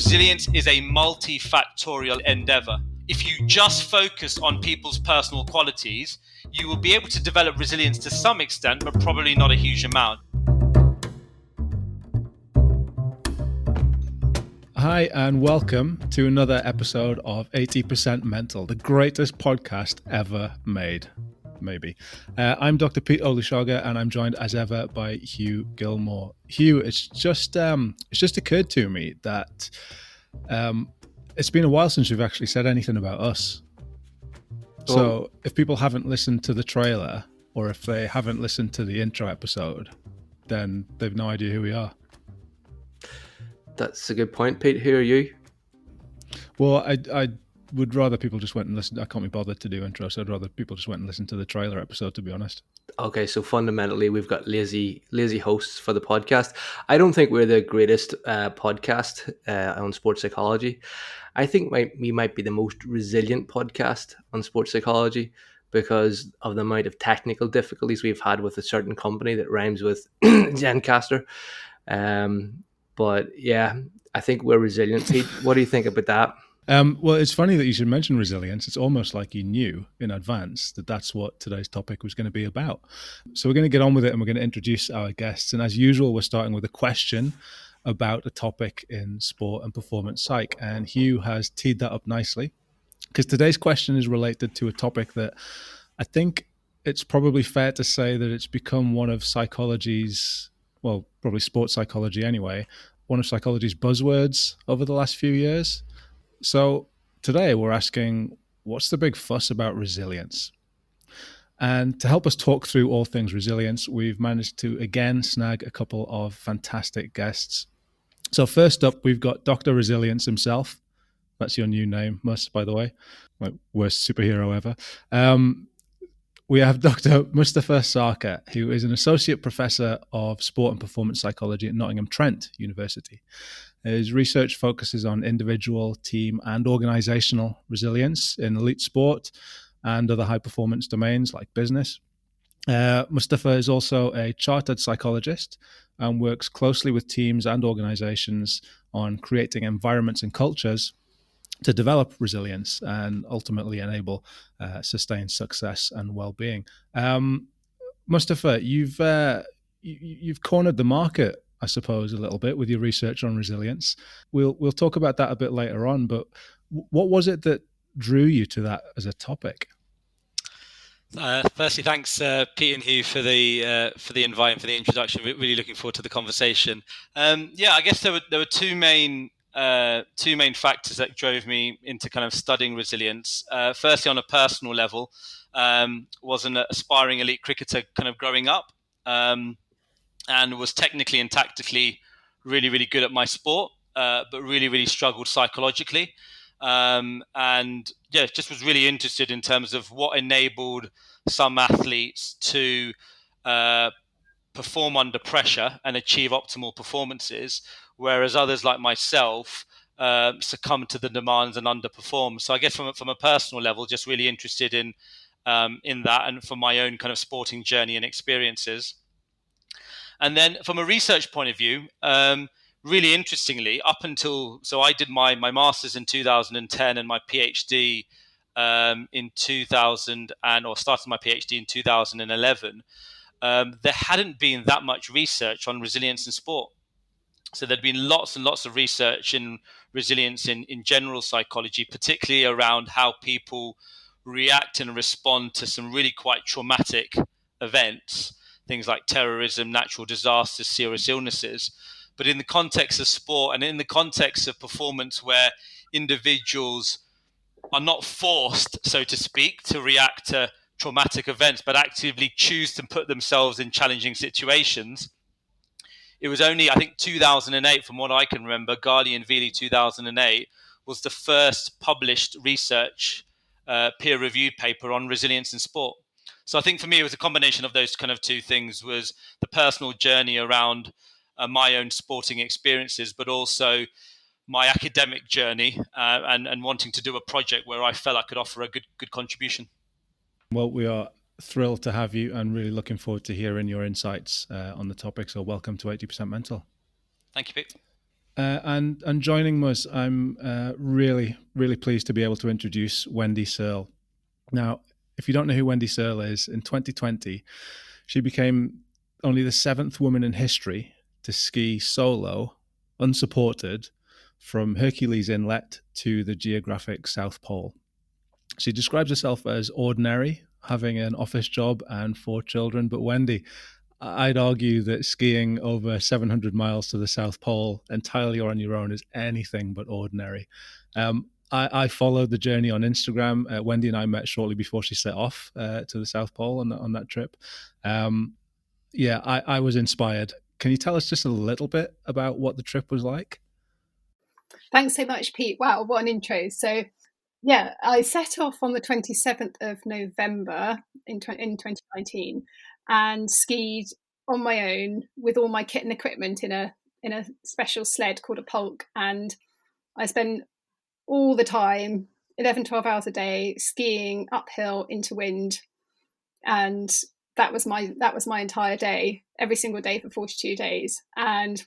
resilience is a multifactorial endeavor. If you just focus on people's personal qualities, you will be able to develop resilience to some extent, but probably not a huge amount. Hi, and welcome to another episode of 80% Mental, the greatest podcast ever made. Maybe. I'm Dr. Pete Olushoga, and I'm joined as ever by Hugh Gilmore. Hugh, it's just occurred to me that it's been a while since we've actually said anything about us. So if people haven't listened to the trailer, or if they haven't listened to the intro episode, then they've no idea who we are. That's a good point, Pete. Who are you? Well, I would rather people just went and listened. I can't be bothered to do intro, so I'd rather people just went and listened to the trailer episode, to be honest. Okay, so fundamentally, we've got lazy hosts for the podcast. I don't think we're the greatest podcast on sports psychology. I think we might be the most resilient podcast on sports psychology because of the amount of technical difficulties we've had with a certain company that rhymes with Zencaster. But yeah, I think we're resilient. Pete, what do you think about that? Well, it's funny that you should mention resilience. It's almost like you knew in advance that that's what today's topic was going to be about. So we're going to get on with it, and we're going to introduce our guests. And as usual, we're starting with a question about a topic in sport and performance psych. And Hugh has teed that up nicely, because today's question is related to a topic that I think it's probably fair to say that it's become one of psychology's, well, probably sports psychology anyway, one of psychology's buzzwords over the last few years. So today we're asking, what's the big fuss about resilience? And to help us talk through all things resilience, we've managed to again snag a couple of fantastic guests. So first up, we've got Dr. Resilience himself. That's your new name, by the way. My worst superhero ever. We have Dr. Mustafa Sarkar, who is an associate professor of sport and performance psychology at Nottingham Trent University. His research focuses on individual, team, and organizational resilience in elite sport and other high-performance domains like business. Mustafa is also a chartered psychologist and works closely with teams and organizations on creating environments and cultures to develop resilience and ultimately enable sustained success and well-being. Mustafa, you've cornered the market, I suppose, a little bit with your research on resilience. We'll talk about that a bit later on, but what was it that drew you to that as a topic? Firstly, thanks, Pete and Hugh, for the invite and for the introduction. Really looking forward to the conversation. I guess there were two main factors that drove me into kind of studying resilience. Firstly, on a personal level, was an aspiring elite cricketer kind of growing up, and was technically and tactically really, really good at my sport, but really, really struggled psychologically. Just was really interested in terms of what enabled some athletes to perform under pressure and achieve optimal performances, whereas others like myself succumb to the demands and underperform. So I guess from a personal level, just really interested in that and for my own kind of sporting journey and experiences. And then from a research point of view, really interestingly, so I did my master's in 2010 and my PhD in 2000 or started my PhD in 2011. There hadn't been that much research on resilience in sport. So there'd been lots and lots of research in resilience in general psychology, particularly around how people react and respond to some really quite traumatic events, things like terrorism, natural disasters, serious illnesses. But in the context of sport and in the context of performance where individuals are not forced, so to speak, to react to traumatic events, but actively choose to put themselves in challenging situations. It was only, I think, 2008, from what I can remember, Gali and Vili 2008 was the first published research peer-reviewed paper on resilience in sport. So I think for me, it was a combination of those kind of two things, was the personal journey around my own sporting experiences, but also my academic journey and wanting to do a project where I felt I could offer a good contribution. Well, we are thrilled to have you and really looking forward to hearing your insights on the topic. So welcome to 80% Mental. Thank you, Pete. And joining us, I'm really, really pleased to be able to introduce Wendy Searle. Now, if you don't know who Wendy Searle is, in 2020, she became only the seventh woman in history to ski solo, unsupported, from Hercules Inlet to the geographic South Pole. She describes herself as ordinary, having an office job and 4 children. But Wendy, I'd argue that skiing over 700 miles to the South Pole entirely on your own is anything but ordinary. I followed the journey on Instagram. Wendy and I met shortly before she set off to the South Pole on that trip. I was inspired. Can you tell us just a little bit about what the trip was like? Thanks so much, Pete. Wow, what an intro. So, yeah, I set off on the 27th of November in 2019 and skied on my own with all my kit and equipment in a special sled called a pulk. And I spent all the time, 11, 12 hours a day, skiing uphill into wind. And that was my entire day, every single day for 42 days. And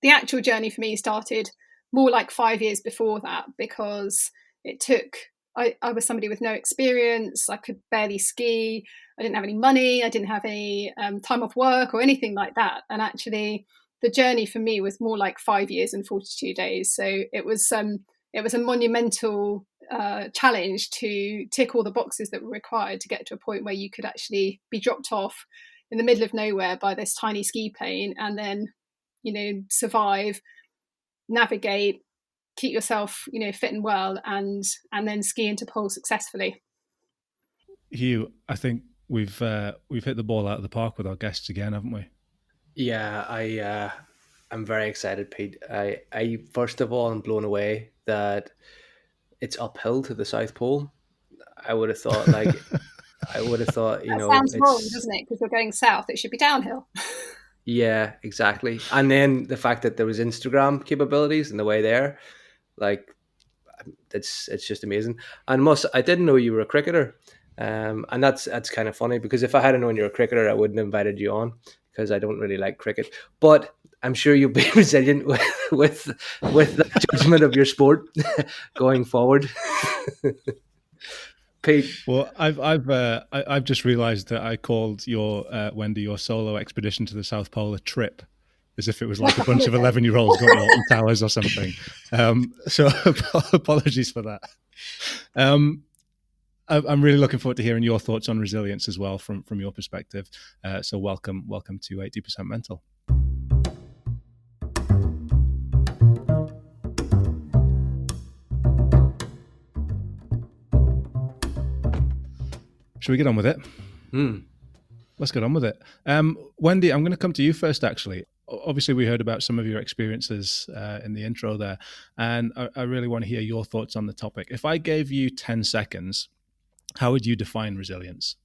the actual journey for me started more like 5 years before that, because it took, I was somebody with no experience. I could barely ski. I didn't have any money. I didn't have any time off work or anything like that. And actually, the journey for me was more like 5 years and 42 days. So it was a monumental challenge to tick all the boxes that were required to get to a point where you could actually be dropped off in the middle of nowhere by this tiny ski plane, and then, survive, navigate, keep yourself, fit and well, and then ski into pole successfully. Hugh, I think we've hit the ball out of the park with our guests again, haven't we? Yeah, I'm very excited, Pete. I first of all, I'm blown away that it's uphill to the South Pole. I would have thought, that sounds wrong, doesn't it? Because we're going south, it should be downhill. Yeah, exactly. And then the fact that there was Instagram capabilities in the way there, like, it's just amazing. And I didn't know you were a cricketer, and that's kind of funny, because if I had known you're a cricketer, I wouldn't have invited you on, because I don't really like cricket. But I'm sure you'll be resilient with that judgment of your sport going forward. Pete. Well, I've just realised that I called your Wendy, your solo expedition to the South Pole, a trip, as if it was like a bunch of 11-year-olds going to Alton Towers or something. So apologies for that. I'm really looking forward to hearing your thoughts on resilience as well from your perspective. So welcome to 80% Mental. Should we get on with it? Let's get on with it. Wendy, I'm going to come to you first, actually. Obviously, we heard about some of your experiences in the intro there, and I really want to hear your thoughts on the topic. If I gave you 10 seconds, how would you define resilience?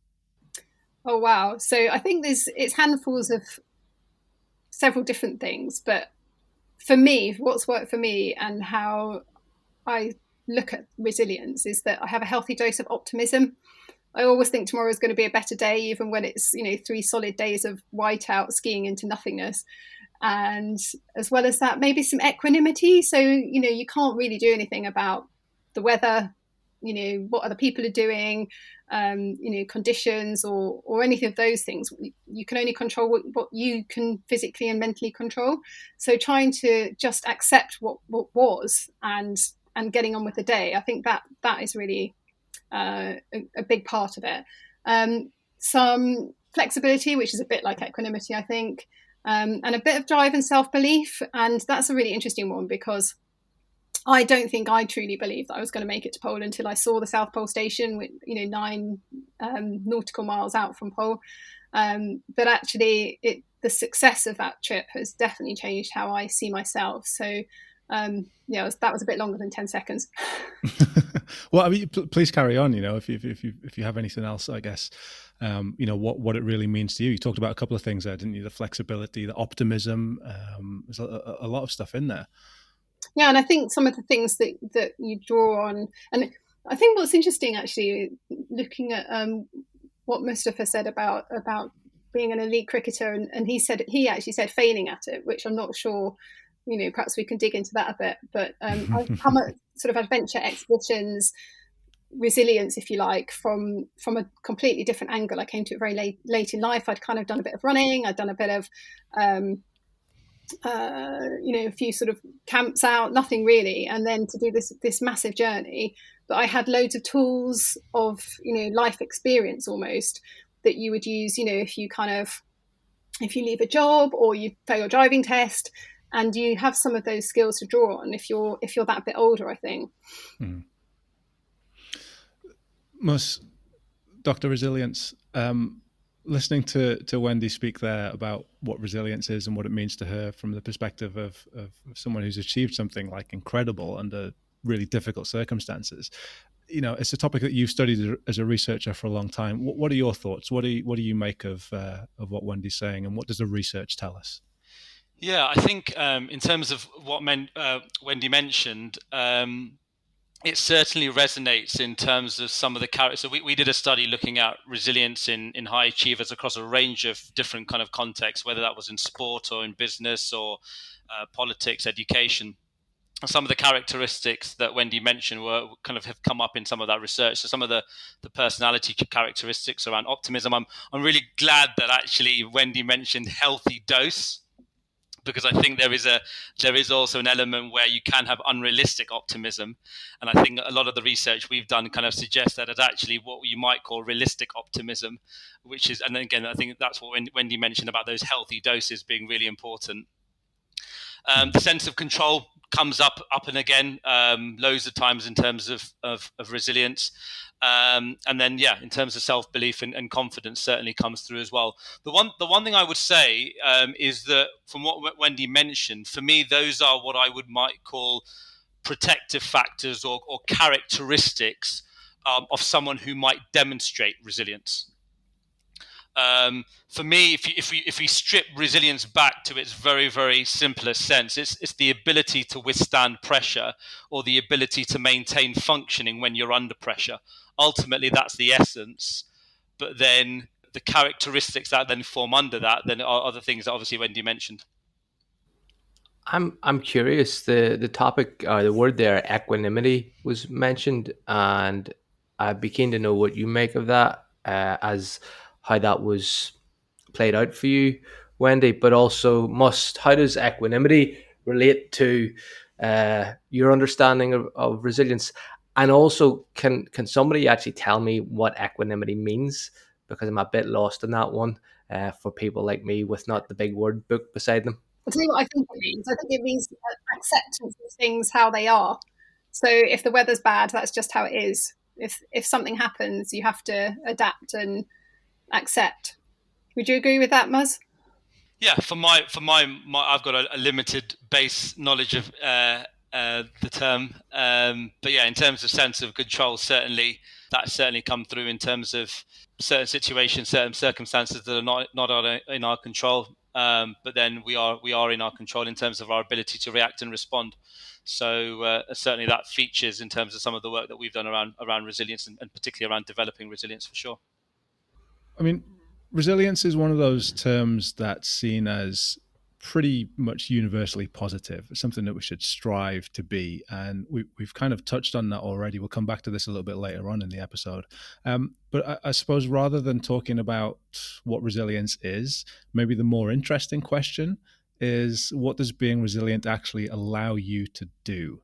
Oh, wow. So I think it's handfuls of several different things, but for me, what's worked for me and how I look at resilience is that I have a healthy dose of optimism. I always think tomorrow is going to be a better day, even when it's 3 solid days of whiteout skiing into nothingness. And as well as that, maybe some equanimity. So you can't really do anything about the weather, what other people are doing, conditions or any of those things. You can only control what you can physically and mentally control. So trying to just accept what was and getting on with the day, I think that is really a big part of it. Some flexibility, which is a bit like equanimity, I think, and a bit of drive and self-belief. And that's a really interesting one, because I don't think I truly believed that I was going to make it to Pole until I saw the South Pole Station, 9 nautical miles out from Pole. But actually, the success of that trip has definitely changed how I see myself. So that was a bit longer than 10 seconds. Well, I mean, please carry on. If you have anything else, I guess, what it really means to you. You talked about a couple of things there, didn't you? The flexibility, the optimism. There's a lot of stuff in there. Yeah, and I think some of the things that you draw on, and I think what's interesting, actually, looking at what Mustafa said about being an elite cricketer, and he actually said failing at it, which I'm not sure perhaps we can dig into that a bit. But I've come at sort of adventure expeditions, resilience, if you like, from a completely different angle. I came to it very late in life. I'd kind of done a bit of running. I'd done a bit of a few sort of camps out, nothing really, and then to do this massive journey. But I had loads of tools of life experience almost that you would use if you leave a job or you fail your driving test, and you have some of those skills to draw on if you're that bit older, I think. Dr. Resilience, listening to Wendy speak there about what resilience is and what it means to her from the perspective of someone who's achieved something like incredible under really difficult circumstances, it's a topic that you've studied as a researcher for a long time. What are your thoughts? What do you make of what Wendy's saying, and what does the research tell us? Yeah, I think in terms of what Wendy mentioned, it certainly resonates in terms of some of the characters. So we did a study looking at resilience in high achievers across a range of different kind of contexts, whether that was in sport or in business or politics, education. And some of the characteristics that Wendy mentioned were kind of have come up in some of that research. So some of the personality characteristics around optimism. I'm really glad that actually Wendy mentioned healthy dose, because I think there is also an element where you can have unrealistic optimism, and I think a lot of the research we've done kind of suggests that it's actually what you might call realistic optimism, which is, and again, I think that's what Wendy mentioned about those healthy doses being really important. The sense of control comes up and again loads of times in terms of resilience. And then, in terms of self-belief and confidence certainly comes through as well. The one thing I would say is that from what Wendy mentioned, for me, those are what I might call protective factors or characteristics of someone who might demonstrate resilience. For me, if we strip resilience back to its very, very simplest sense, it's the ability to withstand pressure or the ability to maintain functioning when you're under pressure. Ultimately, that's the essence. But then the characteristics that then form under that then are other things that obviously Wendy mentioned. I'm curious. The topic, the word there, equanimity, was mentioned, and I'd be keen to know what you make of that, as how that was played out for you, Wendy. But also, how does equanimity relate to your understanding of resilience? And also, can somebody actually tell me what equanimity means? Because I'm a bit lost in that one for people like me with not the big word book beside them. I'll tell you what I think it means. I think it means acceptance of things how they are. So if the weather's bad, that's just how it is. If something happens, you have to adapt and accept. Would you agree with that, Muzz? Yeah, for my I've got a limited base knowledge of the term, but yeah, in terms of sense of control, certainly that's certainly come through in terms of certain situations, certain circumstances that are not in our control. But then we are in our control in terms of our ability to react and respond. So certainly that features in terms of some of the work that we've done around resilience and particularly around developing resilience for sure. I mean, resilience is one of those terms that's seen as pretty much universally positive. It's something that we should strive to be. And we've kind of touched on that already. We'll come back to this a little bit later on in the episode. But I suppose rather than talking about what resilience is, maybe the more interesting question is, what does being resilient actually allow you to do?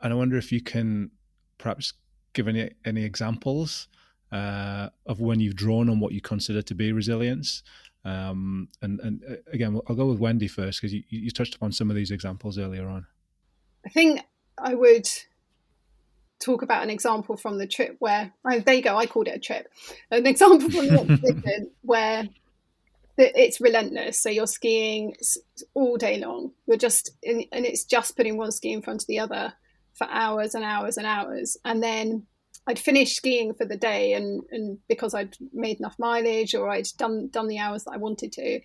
And I wonder if you can perhaps give any examples of when you've drawn on what you consider to be resilience. And again, I'll go with Wendy first, because you touched upon some of these examples earlier on. I think I would talk about an example from the trip where, there you go, I called it a trip. An example from the expedition where it's relentless. So you're skiing all day long. You're and it's just putting one ski in front of the other for hours and hours and hours. And then I'd finished skiing for the day, and because I'd made enough mileage or I'd done the hours that I wanted to,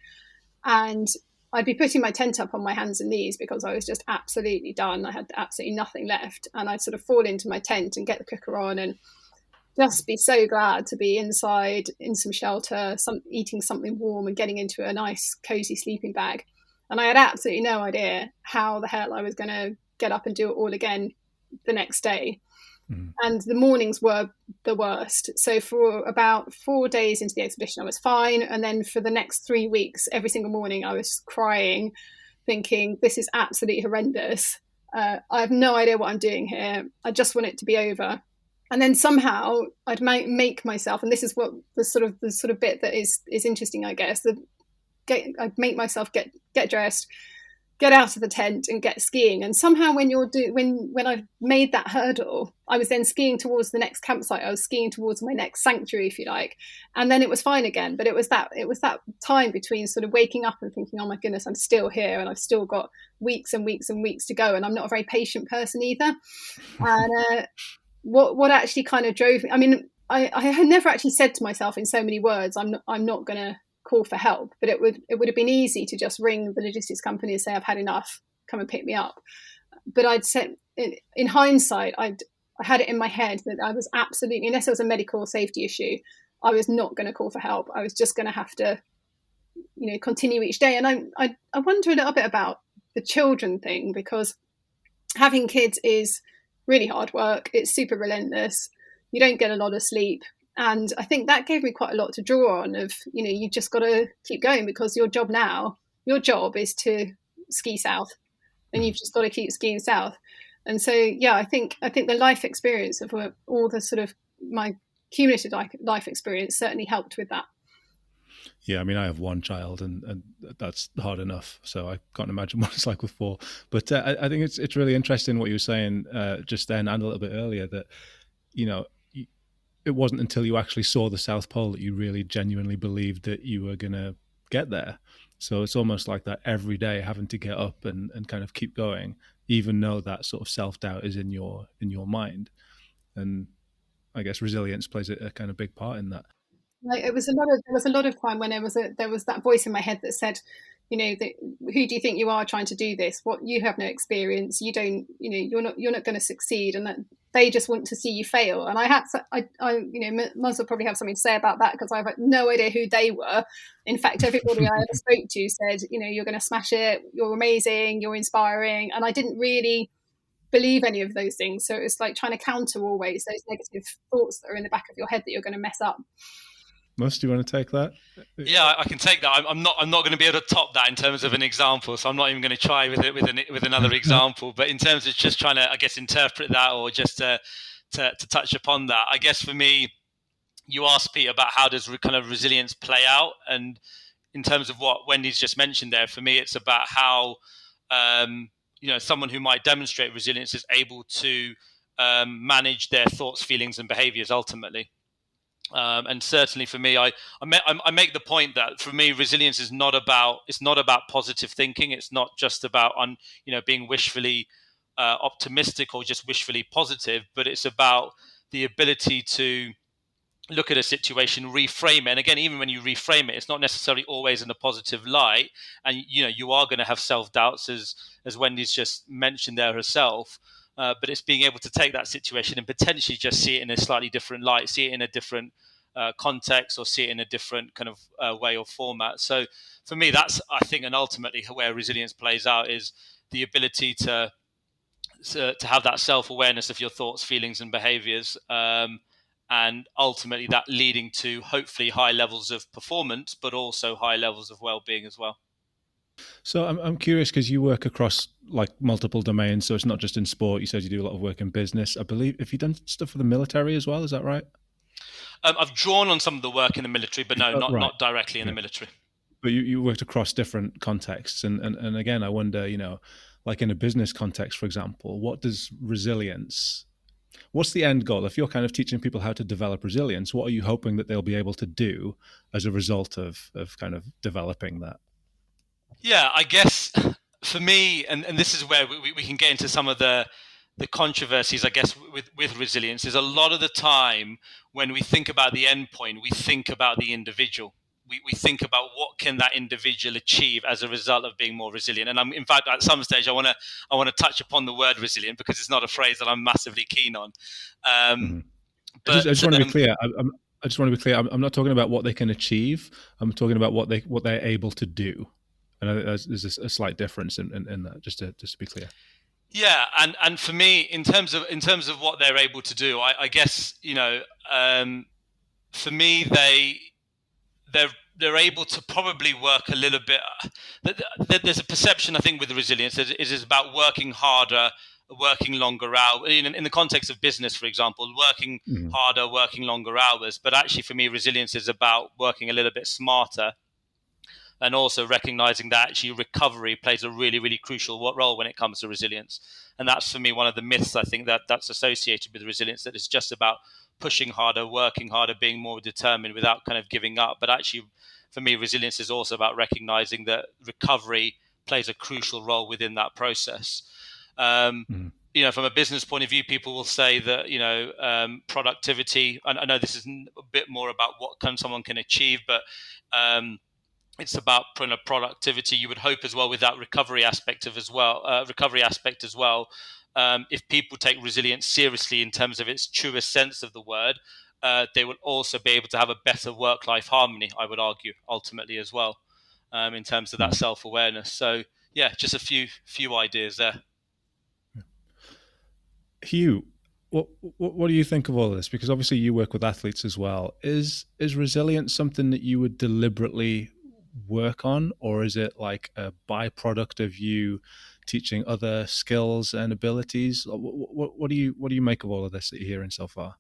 and I'd be putting my tent up on my hands and knees because I was just absolutely done. I had absolutely nothing left, and I'd sort of fall into my tent and get the cooker on and just be so glad to be inside in some shelter, eating something warm and getting into a nice cozy sleeping bag. And I had absolutely no idea how the hell I was going to get up and do it all again the next day. And the mornings were the worst. So for about 4 days into the expedition, I was fine. And then for the next 3 weeks, every single morning, I was crying, thinking, this is absolutely horrendous. I have no idea what I'm doing here. I just want it to be over. And then somehow I'd make myself, and this is what the sort of bit that is interesting, I guess. I'd make myself get dressed, get out of the tent, and get skiing. And somehow, when I made that hurdle, I was then skiing towards the next campsite. I was skiing towards my next sanctuary, if you like, and then it was fine again. But it was that time between sort of waking up and thinking, oh my goodness, I'm still here, and I've still got weeks and weeks and weeks to go, and I'm not a very patient person either. And what actually kind of drove me, I mean, I had never actually said to myself in so many words, I'm not going to call for help, but it would have been easy to just ring the logistics company and say, I've had enough, come and pick me up. But I'd said, in hindsight, I had it in my head that I was absolutely, unless there was a medical safety issue, I was not going to call for help. I was just going to have to, continue each day. And I wonder a little bit about the children thing, because having kids is really hard work. It's super relentless. You don't get a lot of sleep. And I think that gave me quite a lot to draw on of, you just got to keep going, because your job is to ski south, and you've just got to keep skiing south. And so, yeah, I think the life experience of all the sort of my cumulative life experience certainly helped with that. Yeah, I mean, I have one child, and that's hard enough. So I can't imagine what it's like with four. But I think it's really interesting what you were saying just then and a little bit earlier, that, it wasn't until you actually saw the South Pole that you really genuinely believed that you were going to get there. So it's almost like that every day, having to get up and kind of keep going, even though that sort of self-doubt is in your mind. And I guess resilience plays a kind of big part in that. Like, there was a lot of time when there was that voice in my head that said, who do you think you are trying to do this? What, you have no experience. You don't, you're not going to succeed, and that they just want to see you fail. And Muzz will probably have something to say about that, because I have no idea who they were. In fact, everybody I ever spoke to said, you're going to smash it. You're amazing. You're inspiring. And I didn't really believe any of those things. So it's like trying to counter always those negative thoughts that are in the back of your head that you're going to mess up. Must, do you want to take that? Yeah, I can take that. I'm not going to be able to top that in terms of an example, so I'm not even going to try with another example. But in terms of just trying to, I guess, interpret that, or just to touch upon that, I guess for me, you asked Pete about how does kind of resilience play out, and in terms of what Wendy's just mentioned there, for me, it's about how someone who might demonstrate resilience is able to manage their thoughts, feelings, and behaviors ultimately. And certainly for me, I make the point that for me, resilience is not about positive thinking. It's not just about being wishfully optimistic or just wishfully positive, but it's about the ability to look at a situation, reframe it. And again, even when you reframe it, it's not necessarily always in a positive light. And you are going to have self-doubts, as Wendy's just mentioned there herself. But it's being able to take that situation and potentially just see it in a slightly different light, see it in a different context, or see it in a different kind of way or format. So for me, that's, I think, and ultimately where resilience plays out, is the ability to have that self-awareness of your thoughts, feelings, and behaviors, and ultimately that leading to hopefully high levels of performance, but also high levels of well-being as well. So I'm curious, because you work across like multiple domains. So it's not just in sport. You said you do a lot of work in business. I believe, have you done stuff for the military as well? Is that right? I've drawn on some of the work in the military, but no, not directly in the military. But you worked across different contexts. And again, I wonder, like in a business context, for example, what does resilience, what's the end goal? If you're kind of teaching people how to develop resilience, what are you hoping that they'll be able to do as a result of kind of developing that? Yeah, I guess for me, and this is where we can get into some of the controversies, I guess, with resilience, is a lot of the time when we think about the end point, we think about the individual. We think about what can that individual achieve as a result of being more resilient. And in fact, at some stage, I want to touch upon the word resilient, because it's not a phrase that I'm massively keen on. But I just want to be clear. I'm not talking about what they can achieve. I'm talking about what they're able to do. And there's a slight difference in that, just to be clear. Yeah, and for me, in terms of what they're able to do, I guess, for me, they're able to probably work a little bit. There's a perception, I think, with the resilience is about working harder, working longer hours. In the context of business, for example, working harder, working longer hours. But actually, for me, resilience is about working a little bit smarter, and also recognizing that actually recovery plays a really, really crucial role when it comes to resilience. And that's, for me, one of the myths, I think, that's associated with resilience, that it's just about pushing harder, working harder, being more determined without kind of giving up. But actually, for me, resilience is also about recognizing that recovery plays a crucial role within that process. From a business point of view, people will say that, productivity, and I know this is a bit more about what someone can achieve, but it's about productivity. You would hope as well with that recovery aspect as well. If people take resilience seriously in terms of its truest sense of the word, they will also be able to have a better work-life harmony, I would argue, ultimately as well, in terms of that self-awareness. So, yeah, just a few ideas there. Hugh, what do you think of all of this? Because obviously you work with athletes as well. Is resilience something that you would deliberately work on, or is it like a byproduct of you teaching other skills and abilities? What do you make of all of this that you're hearing so far?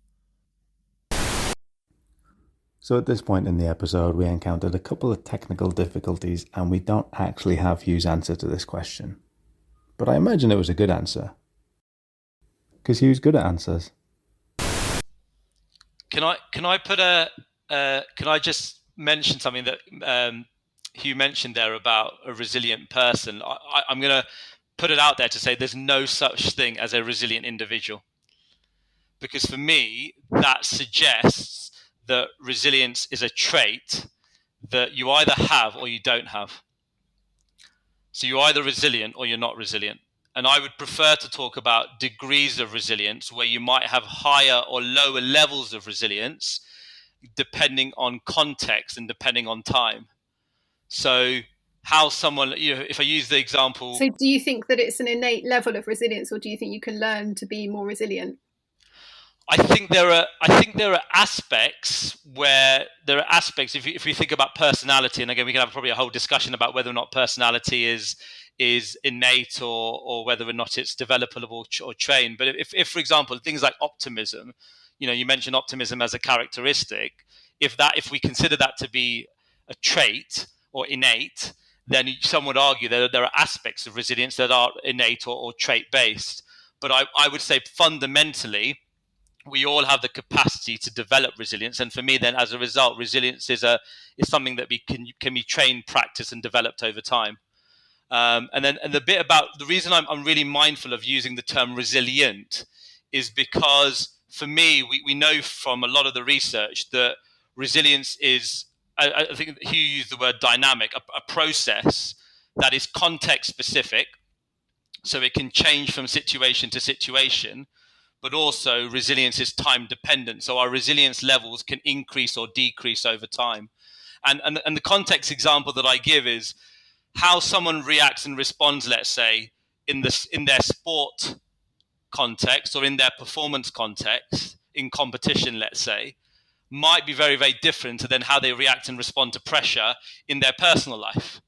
So at this point in the episode, we encountered a couple of technical difficulties, and we don't actually have Hugh's answer to this question. But I imagine it was a good answer, because Hugh's good at answers. Can I just mention something that Hugh mentioned there about a resilient person? I'm going to put it out there to say there's no such thing as a resilient individual, because for me that suggests that resilience is a trait that you either have or you don't have. So you're either resilient or you're not resilient. And I would prefer to talk about degrees of resilience, where you might have higher or lower levels of resilience depending on context and depending on time. So how someone, if I use the example... So do you think that it's an innate level of resilience, or do you think you can learn to be more resilient? I think there are aspects where if we think about personality, and again we can have probably a whole discussion about whether or not personality is innate or whether or not it's developable or trained. But if for example, things like optimism, you mentioned optimism as a characteristic. If we consider that to be a trait or innate, then some would argue that there are aspects of resilience that are innate or trait based. But I would say fundamentally, we all have the capacity to develop resilience, and for me, then, as a result, resilience is something that can be trained, practiced, and developed over time. And the bit about the reason I'm really mindful of using the term resilient is because, for me, we know from a lot of the research that resilience is, I think Hugh used the word dynamic, a process that is context specific, so it can change from situation to situation. But also resilience is time dependent. So our resilience levels can increase or decrease over time. And the context example that I give is how someone reacts and responds, let's say, in their sport context or in their performance context, in competition, let's say, might be very, very different than how they react and respond to pressure in their personal life.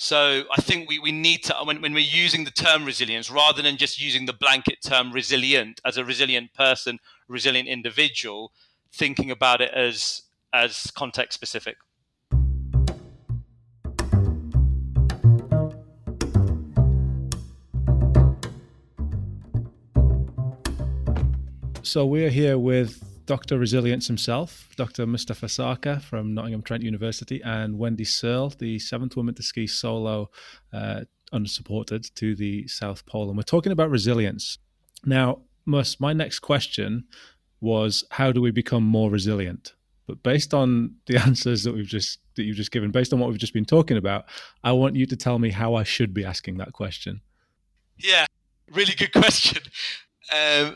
So I think we need to, when we're using the term resilience, rather than just using the blanket term resilient, as a resilient person, resilient individual, thinking about it as context specific. So we're here with Dr. Resilience himself, Dr. Mustafa Sarkar from Nottingham Trent University, and Wendy Searle, the seventh woman to ski solo unsupported to the South Pole. And we're talking about resilience. Now, Mus, my next question was, how do we become more resilient? But based on the answers that you've just given, based on what we've just been talking about, I want you to tell me how I should be asking that question. Yeah, really good question.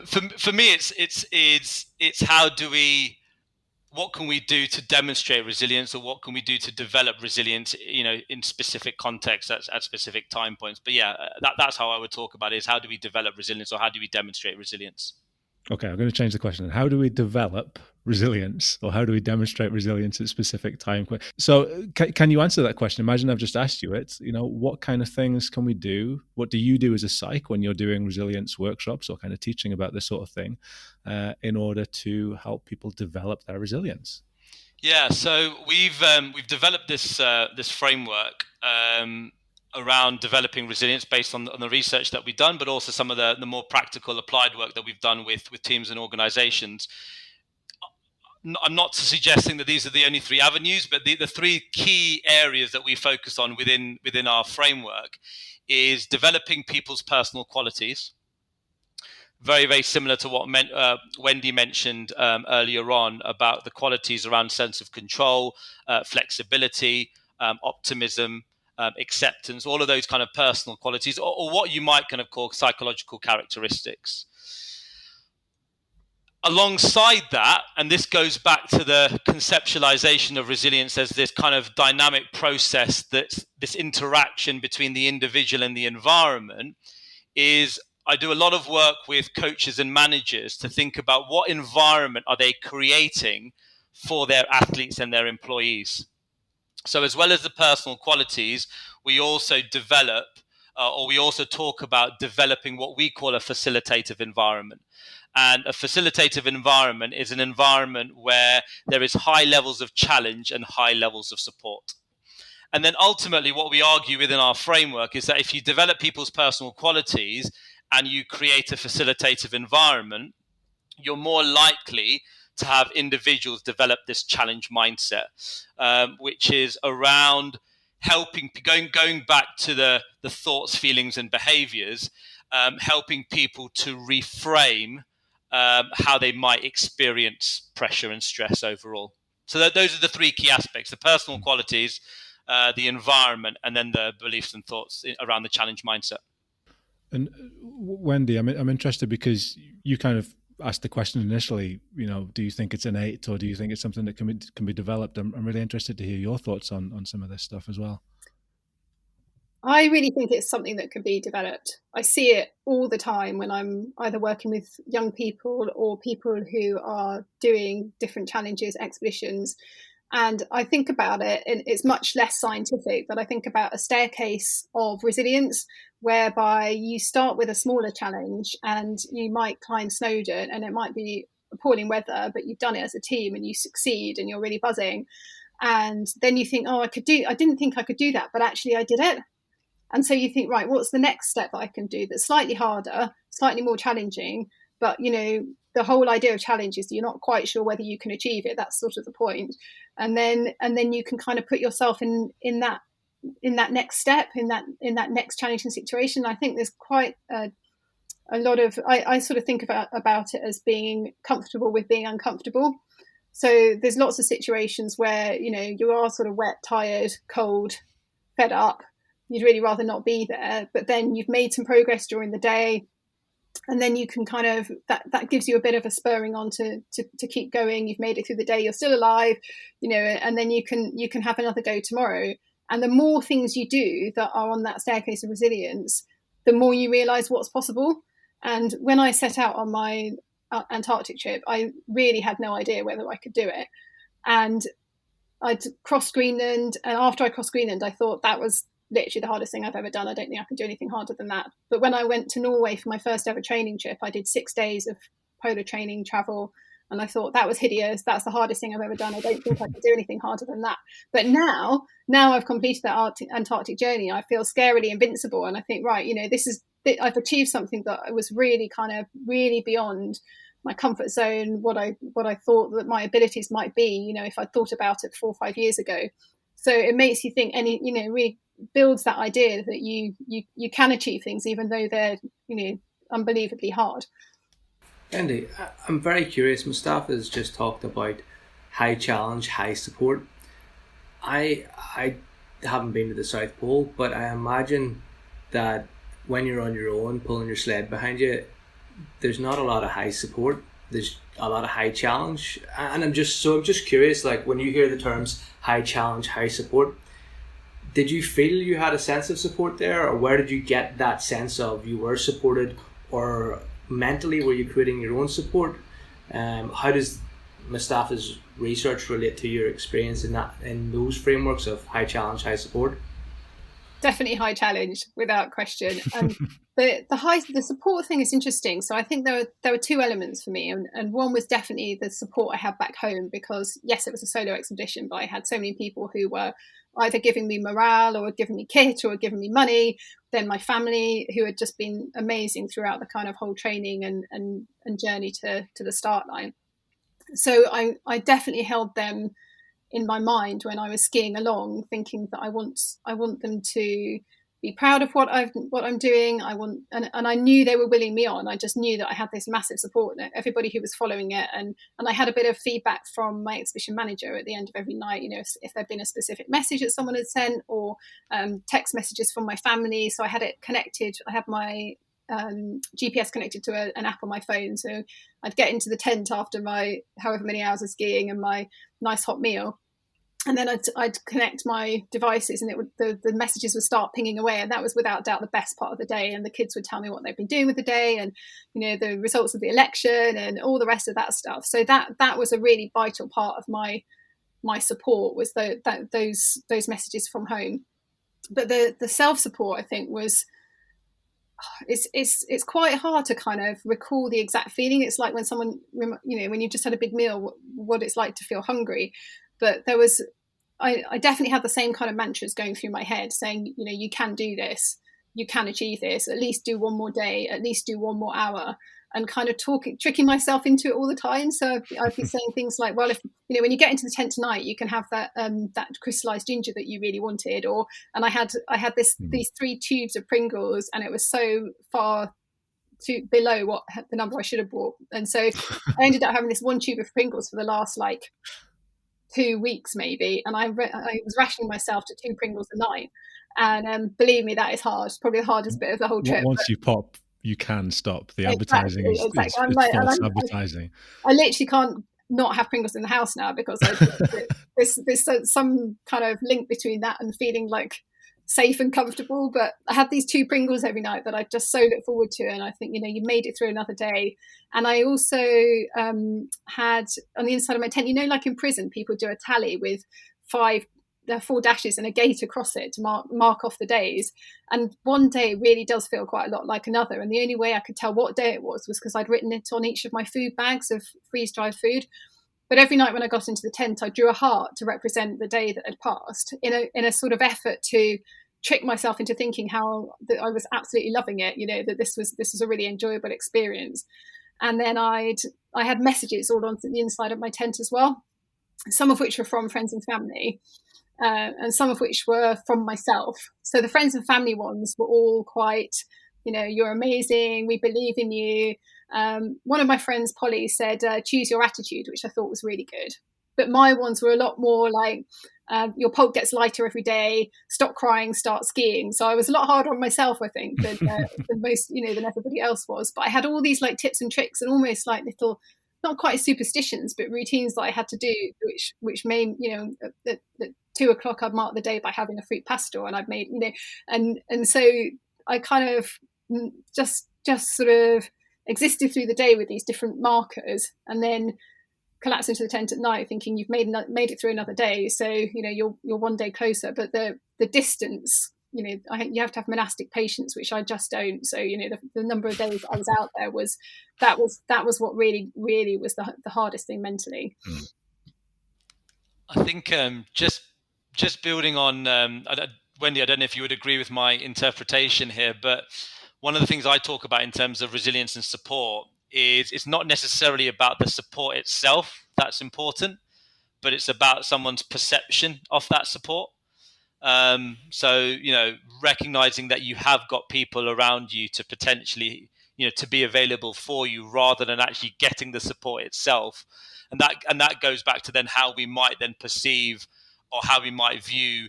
For me, it's how do we what can we do to demonstrate resilience, or what can we do to develop resilience, in specific contexts at specific time points. But yeah, that's how I would talk about it, is how do we develop resilience, or how do we demonstrate resilience? Okay, I'm going to change the question. How do we develop resilience, or how do we demonstrate resilience at specific time? So can you answer that question? Imagine I've just asked you it. What kind of things can we do? What do you do as a psych when you're doing resilience workshops or kind of teaching about this sort of thing in order to help people develop their resilience? Yeah, so we've developed this framework around developing resilience based on the research that we've done, but also some of the more practical applied work that we've done with teams and organizations. I'm not suggesting that these are the only three avenues, but the three key areas that we focus on within our framework is developing people's personal qualities. Very, very similar to what Wendy mentioned earlier on about the qualities around sense of control, flexibility, optimism, acceptance, all of those kind of personal qualities, or what you might kind of call psychological characteristics. Alongside that, and this goes back to the conceptualization of resilience as this kind of dynamic process, that's this interaction between the individual and the environment, is I do a lot of work with coaches and managers to think about what environment are they creating for their athletes and their employees. So as well as the personal qualities, we also develop or we also talk about developing what we call a facilitative environment. And a facilitative environment is an environment where there is high levels of challenge and high levels of support. And then ultimately what we argue within our framework is that if you develop people's personal qualities and you create a facilitative environment, you're more likely to have individuals develop this challenge mindset, which is around helping, going back to the thoughts, feelings, and behaviors, helping people to reframe how they might experience pressure and stress overall. So those are the three key aspects: the personal qualities, the environment, and then the beliefs and thoughts around the challenge mindset. And Wendy, I'm interested because you kind of asked the question initially, do you think it's innate, or do you think it's something that can be developed? I'm really interested to hear your thoughts on some of this stuff as well. I really think it's something that can be developed. I see it all the time when I'm either working with young people or people who are doing different challenges, expeditions. And I think about it, and it's much less scientific, but I think about a staircase of resilience, whereby you start with a smaller challenge and you might climb Snowdon, and it might be appalling weather, but you've done it as a team and you succeed and you're really buzzing. And then you think, I didn't think I could do that, but actually I did it. And so you think, right, what's the next step that I can do that's slightly harder, slightly more challenging? But, the whole idea of challenge is you're not quite sure whether you can achieve it. That's sort of the point. And then you can kind of put yourself in that next step, in that next challenging situation. I think there's quite a lot of, I sort of think about it as being comfortable with being uncomfortable. So there's lots of situations where, you are sort of wet, tired, cold, fed up. You'd really rather not be there, but then you've made some progress during the day, and then you can kind of, that gives you a bit of a spurring on to keep going. You've made it through the day, you're still alive, and then you can have another go tomorrow. And the more things you do that are on that staircase of resilience, the more you realize what's possible. And when I set out on my Antarctic trip, I really had no idea whether I could do it. And I'd crossed Greenland, and after I crossed Greenland, I thought that was literally the hardest thing I've ever done. I don't think I can do anything harder than that. But when I went to Norway for my first ever training trip, I did 6 days of polar training travel, and I thought that was hideous. That's the hardest thing I've ever done. I don't think I could do anything harder than that. But now I've completed that Antarctic journey, I feel scarily invincible, and I think, right, I've achieved something that was really really beyond my comfort zone, what I thought that my abilities might be, if I thought about it 4 or 5 years ago. So it makes you think, and really builds that idea that you can achieve things even though they're unbelievably hard. Andy, I'm very curious. Mustafa has just talked about high challenge, high support. I haven't been to the South Pole, but I imagine that when you're on your own pulling your sled behind you, there's not a lot of high support. there's a lot of high challenge, and I'm just curious, like when you hear the terms high challenge, high support, did you feel you had a sense of support there, or where did you get that sense of you were supported, or mentally were you creating your own support? How does Mustafa's research relate to your experience in those frameworks of high challenge, high support? Definitely high challenge, without question. And the support thing is interesting. So I think there were two elements for me, and one was definitely the support I had back home, because yes, it was a solo expedition, but I had so many people who were either giving me morale or giving me kit or giving me money. Then my family, who had just been amazing throughout the kind of whole training and journey to the start line. So I definitely held them in my mind when I was skiing along, thinking that I want them to be proud of what I'm doing. And I knew they were willing me on. I just knew that I had this massive support, everybody who was following it, and I had a bit of feedback from my exhibition manager at the end of every night. If there'd been a specific message that someone had sent, or text messages from my family. So I had it connected. I had my GPS connected to an app on my phone, so I'd get into the tent after my however many hours of skiing and my nice hot meal, and then I'd connect my devices, and the messages would start pinging away, and that was without doubt the best part of the day. And the kids would tell me what they've been doing with the day, and the results of the election and all the rest of that stuff. So that was a really vital part of my support, was those messages from home. But the self support, I think, was it's quite hard to kind of recall the exact feeling. It's like when someone, when you just had a big meal, what it's like to feel hungry. But there was, I definitely had the same kind of mantras going through my head, saying, you can do this, you can achieve this, at least do one more day, at least do one more hour, and kind of tricking myself into it all the time. So I'd be saying things like, well, if when you get into the tent tonight, you can have that crystallized ginger that you really wanted, and I had these 3 tubes of Pringles, and it was so far below what the number I should have bought, and so I ended up having this 1 tube of Pringles for the last 2 weeks maybe, and I was rationing myself to 2 Pringles a night, and believe me, that is hard. It's probably the hardest bit of the whole trip. Once you pop, you can stop. The advertising is false advertising. I literally can't not have Pringles in the house now, because there's some kind of link between that and feeling safe and comfortable. But I had these 2 Pringles every night that I just so look forward to, and I think you made it through another day. And I also had on the inside of my tent, like in prison, people do a tally with 4 dashes and a gate across it to mark off the days. And one day really does feel quite a lot like another. And the only way I could tell what day it was because I'd written it on each of my food bags of freeze-dried food. But every night when I got into the tent, I drew a heart to represent the day that had passed, in a sort of effort to trick myself into thinking how that I was absolutely loving it, that this was a really enjoyable experience. And then I had messages all on the inside of my tent as well, some of which were from friends and family, and some of which were from myself. So the friends and family ones were all quite, you're amazing, we believe in you. One of my friends, Polly, said, choose your attitude, which I thought was really good. But my ones were a lot more like, your pulp gets lighter every day, stop crying, start skiing. So I was a lot harder on myself, I think, than most, than everybody else was. But I had all these tips and tricks and almost little, not quite superstitions, but routines that I had to do, which made, at 2 o'clock I'd mark the day by having a fruit pastel, and I'd made, and so I kind of just sort of existed through the day with these different markers, and then collapse into the tent at night thinking you've made it through another day, so you're one day closer. But the distance, I think you have to have monastic patience, which I just don't. So the number of days I was out there was what really was the hardest thing mentally. I think just building on Wendy, I don't know if you would agree with my interpretation here, but one of the things I talk about in terms of resilience and support is it's not necessarily about the support itself that's important, but it's about someone's perception of that support. So, recognizing that you have got people around you to potentially, to be available for you rather than actually getting the support itself. And that goes back to then how we might then perceive or how we might view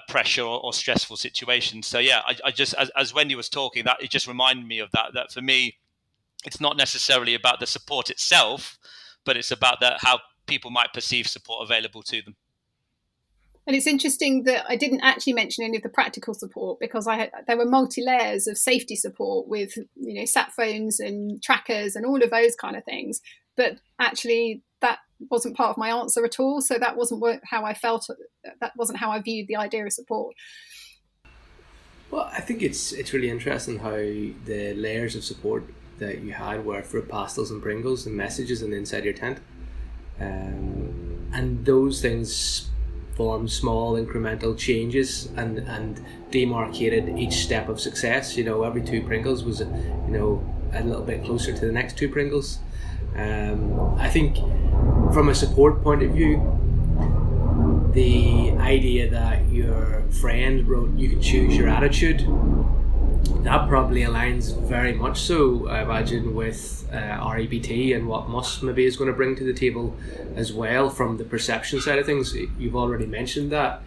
pressure or stressful situations. So, yeah, I just, as Wendy was talking, that it just reminded me of that for me, it's not necessarily about the support itself, but it's about how people might perceive support available to them. And it's interesting that I didn't actually mention any of the practical support, because there were multi-layers of safety support with, sat phones and trackers and all of those kind of things. But actually, that wasn't part of my answer at all. So that wasn't how I felt. That wasn't how I viewed the idea of support. Well, I think it's really interesting how the layers of support that you had were fruit pastels and Pringles and messages on the inside your tent, and those things formed small incremental changes and demarcated each step of success. Every 2 Pringles was a little bit closer to the next 2 Pringles. I think from a support point of view, the idea that your friend wrote you can choose your attitude, that probably aligns very much so, I imagine, with REBT and what Mus maybe is going to bring to the table as well from the perception side of things. You've already mentioned that.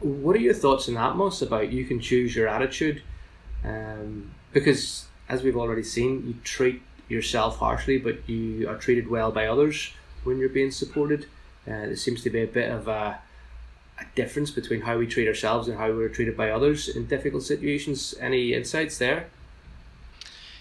What are your thoughts on that, Mus, about you can choose your attitude? Because as we've already seen, you treat yourself harshly, but you are treated well by others when you're being supported. There seems to be a bit of a difference between how we treat ourselves and how we're treated by others in difficult situations. Any insights there?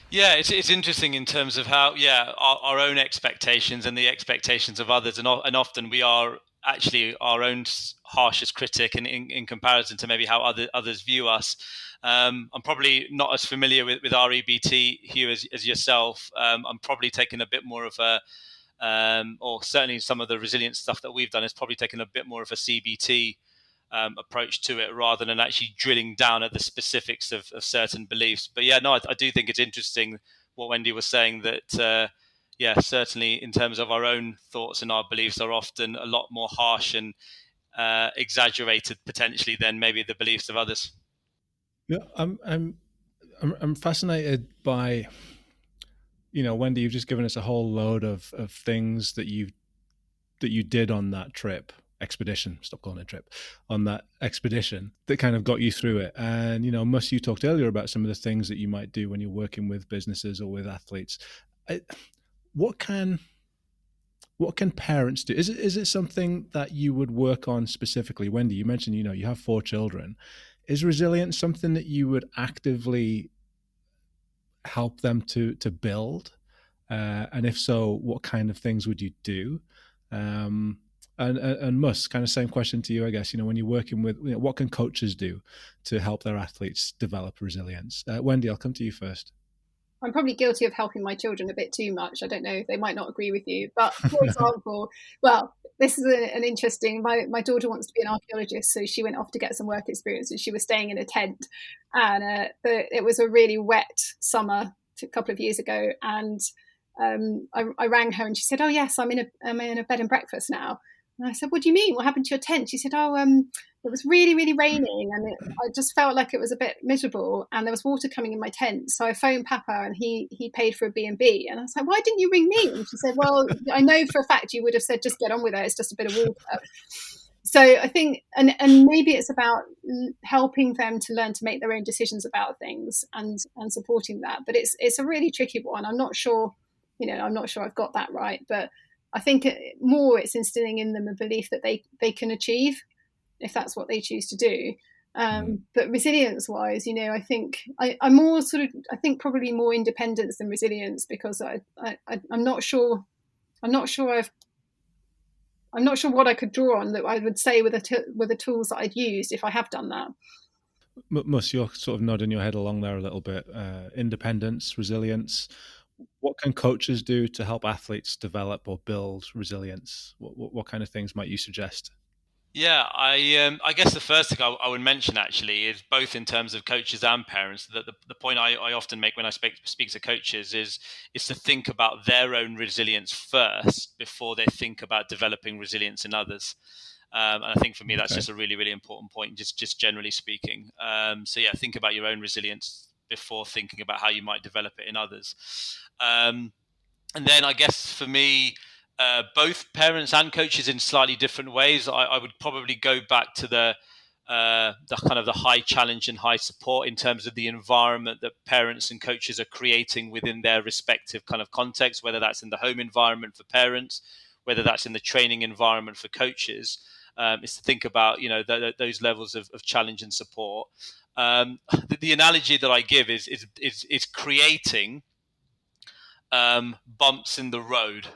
Yeah, it's interesting in terms of how our own expectations and the expectations of others, and often we are actually our own harshest critic in comparison to maybe how others view us. I'm probably not as familiar with REBT here as yourself. I'm probably taking a bit more of a or certainly some of the resilience stuff that we've done is probably taken a bit more of a CBT approach to it, rather than actually drilling down at the specifics of certain beliefs. But I do think it's interesting what Wendy was saying, that certainly in terms of our own thoughts and our beliefs are often a lot more harsh and exaggerated potentially than maybe the beliefs of others. Yeah, I'm fascinated by, Wendy, you've just given us a whole load of things that you did on that expedition, stop calling it trip, on that expedition that kind of got you through it. And, Mus, you talked earlier about some of the things that you might do when you're working with businesses or with athletes. What can parents do? Is it something that you would work on specifically? Wendy, you mentioned, you have 4 children. Is resilience something that you would actively help them to build? And if so, what kind of things would you do? And Mus, kind of same question to you, I guess. When you're working with, what can coaches do to help their athletes develop resilience? Wendy, I'll come to you first. I'm probably guilty of helping my children a bit too much. I don't know, they might not agree with you. But for example, well, this is an interesting, my daughter wants to be an archaeologist, so she went off to get some work experience, and she was staying in a tent. And it was a really wet summer a couple of years ago. And I rang her and she said, "Oh yes, I'm in a bed and breakfast now." And I said, "What do you mean? What happened to your tent?" She said, "Oh, it was really, really raining, and I just felt like it was a bit miserable, and there was water coming in my tent. So I phoned Papa, and he paid for a B&B." And I was like, "Why didn't you ring me?" And she said, "Well, I know for a fact you would have said, just get on with it. It's just a bit of water." So I think, and maybe it's about helping them to learn to make their own decisions about things and supporting that. But it's a really tricky one. I'm not sure, I've got that right, but I think it's instilling in them a belief that they can achieve if that's what they choose to do. But resilience wise, I think I'm more I think probably more independence than resilience, because I'm not sure what I could draw on that I would say with the tools that I'd used if I have done that. Mus, you're sort of nodding your head along there a little bit. Independence, resilience. What can coaches do to help athletes develop or build resilience? What kind of things might you suggest? Yeah, I guess the first thing I would mention actually is, both in terms of coaches and parents, that the point I often make when I speak to coaches is to think about their own resilience first before they think about developing resilience in others. And I think for me, that's just a really, really important point, just generally speaking. Think about your own resilience before thinking about how you might develop it in others. And then I guess for me, both parents and coaches in slightly different ways. I would probably go back to the the kind of the high challenge and high support in terms of the environment that parents and coaches are creating within their respective kind of context, whether that's in the home environment for parents, whether that's in the training environment for coaches, is to think about, those levels of challenge and support. The analogy that I give is creating bumps in the road.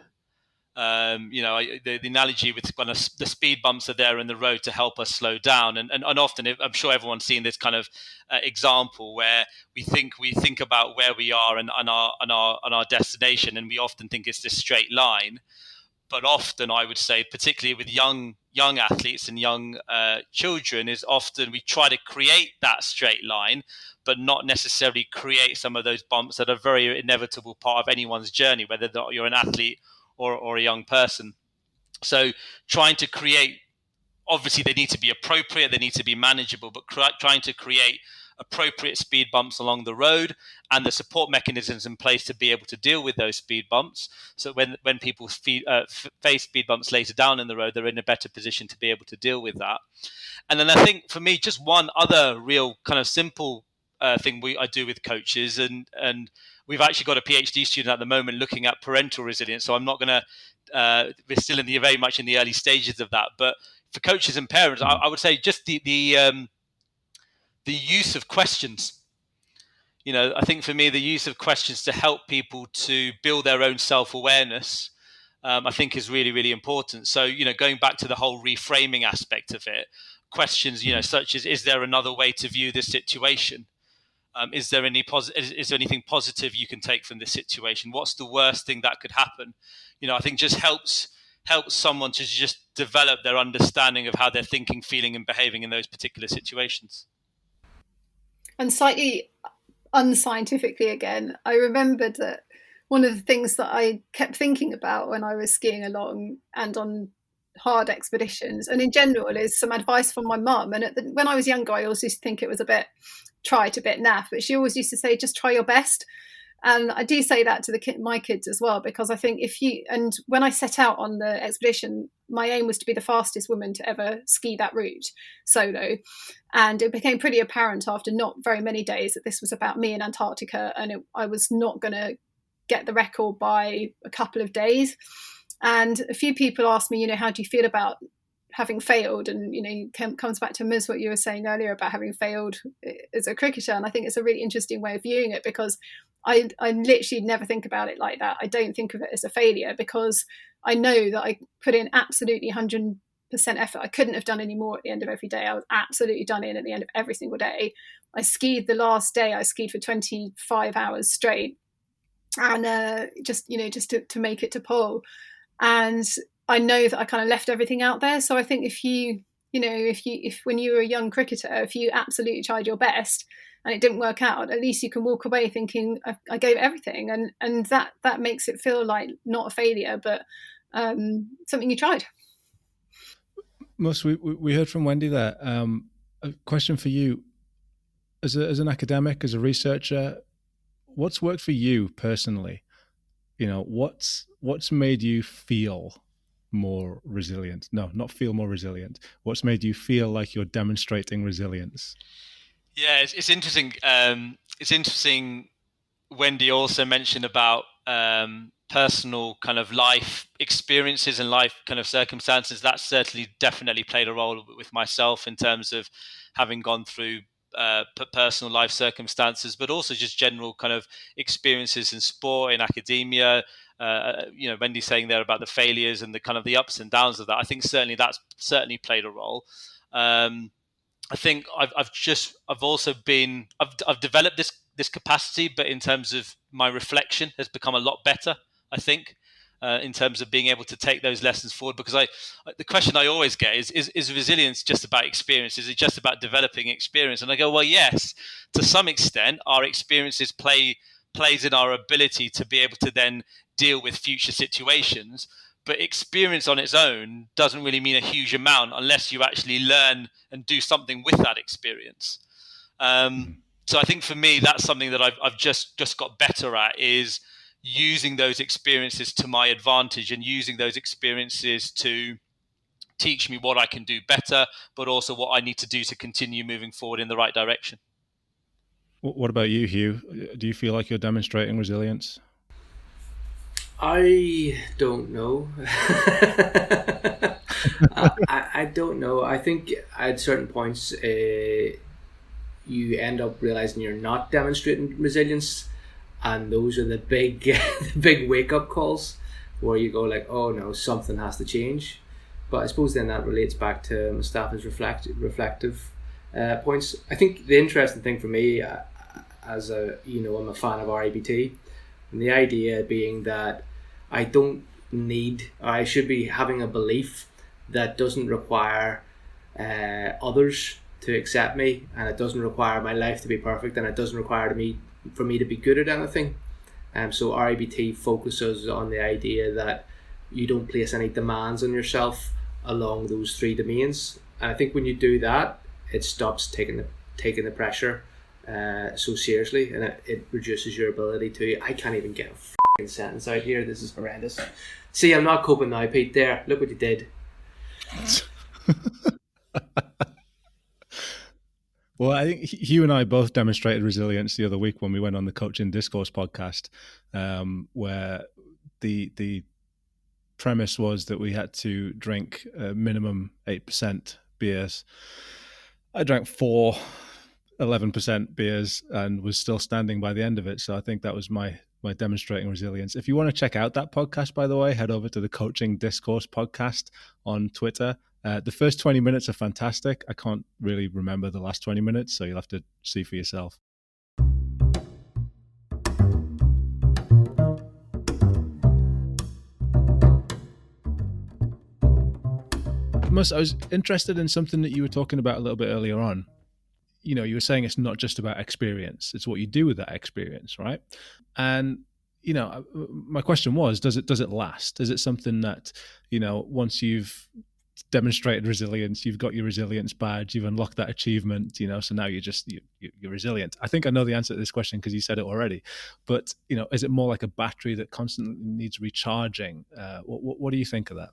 The analogy with when the speed bumps are there in the road to help us slow down, and often, I'm sure everyone's seen this kind of example where we think about where we are and our destination, and we often think it's this straight line. But often, I would say, particularly with young athletes and young children, is often we try to create that straight line, but not necessarily create some of those bumps that are very inevitable part of anyone's journey, whether you're an athlete or a young person. So trying to create, obviously they need to be appropriate, they need to be manageable, but trying to create appropriate speed bumps along the road and the support mechanisms in place to be able to deal with those speed bumps. So when people face speed bumps later down in the road, they're in a better position to be able to deal with that. And then I think for me, just one other real kind of simple thing I do with coaches, and we've actually got a PhD student at the moment looking at parental resilience. So I'm not going to, we're still very much in the early stages of that. But for coaches and parents, I would say just the use of questions. I think for me, the use of questions to help people to build their own self-awareness, I think is really, really important. So, going back to the whole reframing aspect of it, questions, such as, is there another way to view this situation? Is there anything positive you can take from this situation? What's the worst thing that could happen? I think just helps someone to just develop their understanding of how they're thinking, feeling, and behaving in those particular situations. And slightly unscientifically again, I remembered that one of the things that I kept thinking about when I was skiing along and on hard expeditions, and in general, is some advice from my mum. And when I was younger, I always used to think it was a bit trite, a bit naff, but she always used to say, just try your best. And I do say that to my kids as well, because I think and when I set out on the expedition, my aim was to be the fastest woman to ever ski that route solo. And it became pretty apparent after not very many days that this was about me in Antarctica, and I was not going to get the record by a couple of days. And a few people asked me, how do you feel about having failed? And, comes back to Ms. what you were saying earlier about having failed as a cricketer. And I think it's a really interesting way of viewing it, because I literally never think about it like that. I don't think of it as a failure, because I know that I put in absolutely 100% effort. I couldn't have done any more at the end of every day. I was absolutely done in at the end of every single day. I skied the last day, I skied for 25 hours straight, and just to make it to pole. And I know that I kind of left everything out there. So I think if when you were a young cricketer, if you absolutely tried your best and it didn't work out, at least you can walk away thinking I gave everything, and that makes it feel like not a failure, but something you tried. Mus, we heard from Wendy there. A question for you, as an academic, as a researcher, what's worked for you personally? What's made you feel more resilient? No, not feel more resilient. What's made you feel like you're demonstrating resilience? Yeah, it's interesting. It's interesting. Wendy also mentioned about personal kind of life experiences and life kind of circumstances. That certainly definitely played a role with myself in terms of having gone through personal life circumstances, but also just general kind of experiences in sport, in academia. Wendy saying there about the failures and the kind of the ups and downs of that. I think that's certainly played a role. I think I've developed this capacity, but in terms of my reflection has become a lot better, I think, in terms of being able to take those lessons forward. Because the question I always get is resilience just about experience? Is it just about developing experience? And I go, well, yes, to some extent, our experiences plays in our ability to be able to then deal with future situations. But experience on its own doesn't really mean a huge amount unless you actually learn and do something with that experience. So I think for me, that's something that I've just got better at, is using those experiences to my advantage and using those experiences to teach me what I can do better, but also what I need to do to continue moving forward in the right direction. What about you, Hugh? Do you feel like you're demonstrating resilience? I don't know. I don't know. I think at certain points, you end up realizing you're not demonstrating resilience, and those are the big, the big wake up calls where you go like, "Oh no, something has to change." But I suppose then that relates back to Mustafa's reflective points. I think the interesting thing for me, as I'm a fan of REBT, and the idea being that I don't need, or I should be having a belief that doesn't require others to accept me, and it doesn't require my life to be perfect, and it doesn't require for me to be good at anything. So REBT focuses on the idea that you don't place any demands on yourself along those three domains, and I think when you do that, it stops taking the pressure so seriously, and it reduces your ability to. I can't even get a f***ing sentence out here. This is horrendous. See, I'm not coping now, Pete. There, look what you did. Well, I think Hugh and I both demonstrated resilience the other week when we went on the Coaching Discourse podcast, where the premise was that we had to drink a minimum 8% beers. I drank 11% beers and was still standing by the end of it. So I think that was my demonstrating resilience. If you want to check out that podcast, by the way, head over to the Coaching Discourse podcast on Twitter. The first 20 minutes are fantastic. I can't really remember the last 20 minutes, so you'll have to see for yourself. I was interested in something that you were talking about a little bit earlier on. You were saying it's not just about experience, it's what you do with that experience, right? And my question was, does it last? Is it something that, once you've demonstrated resilience, you've got your resilience badge, you've unlocked that achievement, so now you're resilient? I think I know the answer to this question because you said it already, but is it more like a battery that constantly needs recharging? What do you think of that?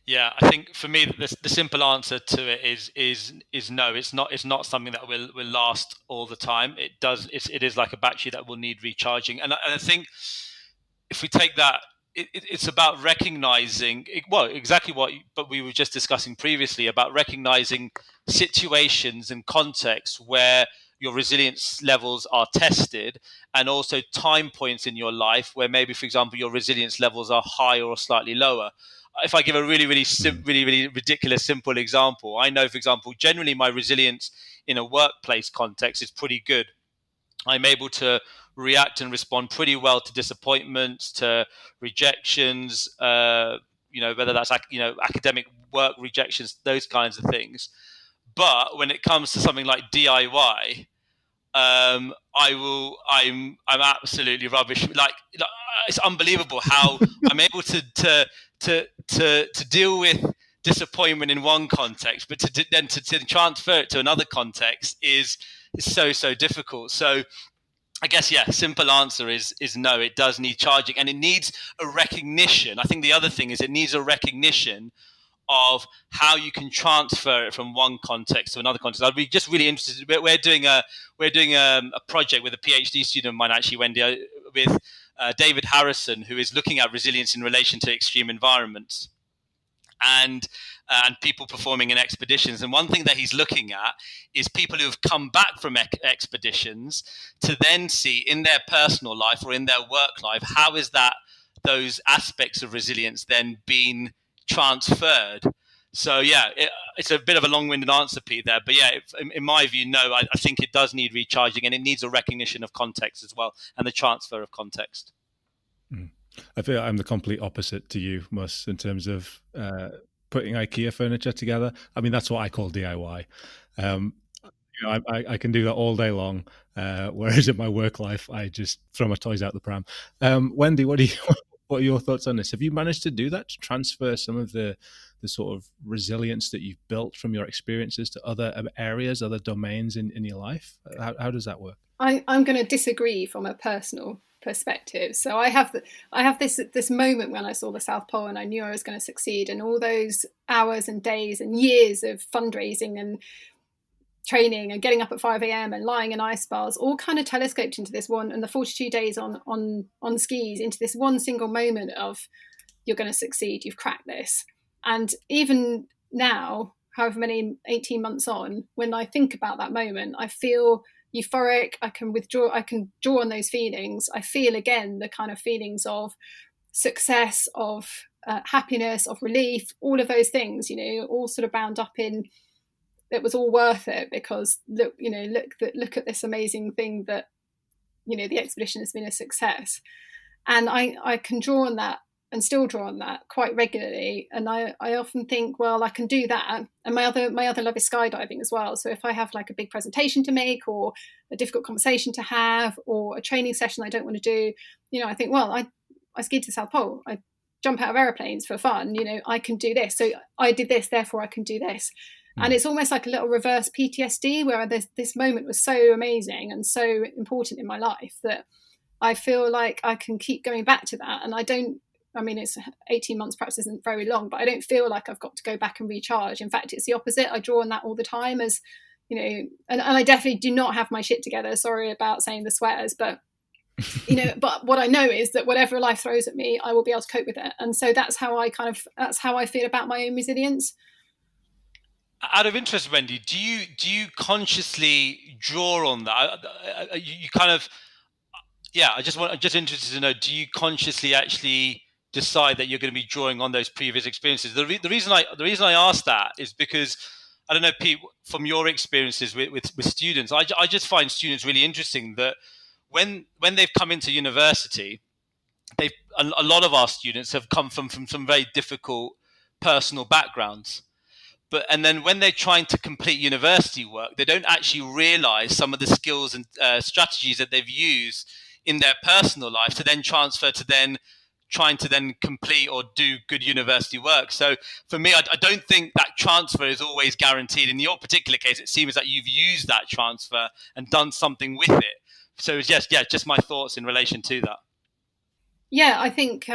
Yeah, I think for me the simple answer to it is no. It's not something that will last all the time. It is like a battery that will need recharging, and I think if we take that, it's about recognizing exactly but we were just discussing previously about recognizing situations and contexts where your resilience levels are tested, and also time points in your life where maybe, for example, your resilience levels are higher or slightly lower. If I give a really ridiculous, simple example, I know, for example, generally my resilience in a workplace context is pretty good. I'm able to react and respond pretty well to disappointments, to rejections, whether that's academic work rejections, those kinds of things. But when it comes to something like DIY, I'm absolutely rubbish. Like it's unbelievable how I'm able to deal with disappointment in one context, but to transfer it to another context is so difficult. So I guess, simple answer is no. It does need charging, and it needs a recognition. I think the other thing is it needs a recognition of how you can transfer it from one context to another context. I'd be just really interested. We're doing a project with a PhD student of mine, actually, Wendy, with David Harrison, who is looking at resilience in relation to extreme environments and people performing in expeditions. And one thing that he's looking at is people who have come back from expeditions to then see in their personal life or in their work life, how is that those aspects of resilience then been transferred. So it's a bit of a long-winded answer, Pete, there, but in my view, no, I think it does need recharging, and it needs a recognition of context as well, and the transfer of context. I feel I'm the complete opposite to you, Mus, in terms of putting IKEA furniture together. I mean, that's what I call DIY. I can do that all day long, whereas in my work life, I just throw my toys out the pram. Wendy, what are your thoughts on this? Have you managed to do that, to transfer some of the sort of resilience that you've built from your experiences to other areas, other domains in your life? How does that work? I'm going to disagree from a personal perspective. So I have this moment when I saw the South Pole and I knew I was going to succeed, and all those hours and days and years of fundraising and training and getting up at 5 a.m. and lying in ice bars all kind of telescoped into this one, and the 42 days on skis into this one single moment of, you're going to succeed, you've cracked this. And even now, however many 18 months on, when I think about that moment, I feel euphoric. I can draw on those feelings. I feel again the kind of feelings of success, of happiness, of relief, all of those things, all sort of bound up in, it was all worth it, because look at this amazing thing that, the expedition has been a success. And I can draw on that and still draw on that quite regularly. And I often think, well, I can do that. And my other love is skydiving as well. So if I have like a big presentation to make, or a difficult conversation to have, or a training session I don't want to do, I think, well, I skied to the South Pole. I jump out of airplanes for fun. I can do this. So I did this, therefore I can do this. And it's almost like a little reverse PTSD, where this moment was so amazing and so important in my life that I feel like I can keep going back to that. And it's 18 months perhaps isn't very long, but I don't feel like I've got to go back and recharge. In fact, it's the opposite. I draw on that all the time, as, and I definitely do not have my shit together. Sorry about saying the swears, but, but what I know is that whatever life throws at me, I will be able to cope with it. And so that's how I feel about my own resilience. Out of interest, Wendy, do you consciously draw on that? You kind of, I'm just interested to know, do you consciously actually decide that you're going to be drawing on those previous experiences? The reason I ask that is because, I don't know, Pete, from your experiences with students, I just find students really interesting that when they've come into university, a lot of our students have come from some very difficult personal backgrounds. And then when they're trying to complete university work, they don't actually realize some of the skills and strategies that they've used in their personal life to then transfer to then trying to then complete or do good university work. So for me, I don't think that transfer is always guaranteed. In your particular case, it seems that you've used that transfer and done something with it. So it's just my thoughts in relation to that. Yeah, I think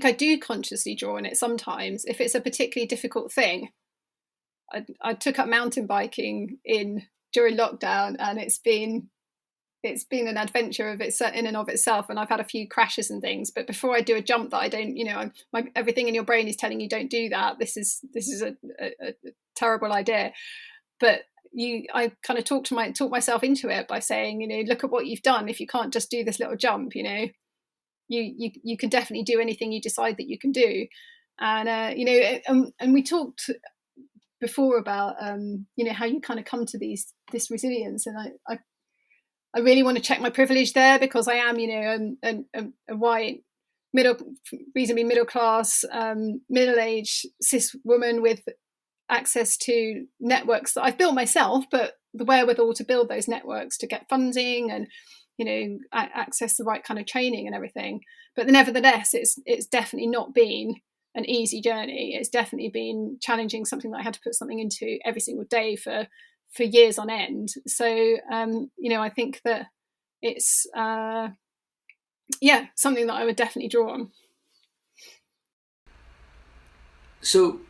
I do consciously draw on it sometimes. If it's a particularly difficult thing, I took up mountain biking during lockdown, and it's been an adventure of it in and of itself. And I've had a few crashes and things. But before I do a jump that I don't, everything in your brain is telling you don't do that. This is a terrible idea. But I kind of talk myself into it by saying, look at what you've done. If you can't just do this little jump, you can definitely do anything you decide that you can do. And and we talked before about how you kind of come to this resilience, and I really want to check my privilege there, because I am a white reasonably middle class middle-aged cis woman with access to networks that I've built myself, but the wherewithal to build those networks, to get funding and access the right kind of training and everything. But nevertheless, it's definitely not been an easy journey. It's definitely been challenging, something that I had to put something into every single day for years on end. So I think that it's something that I would definitely draw on. So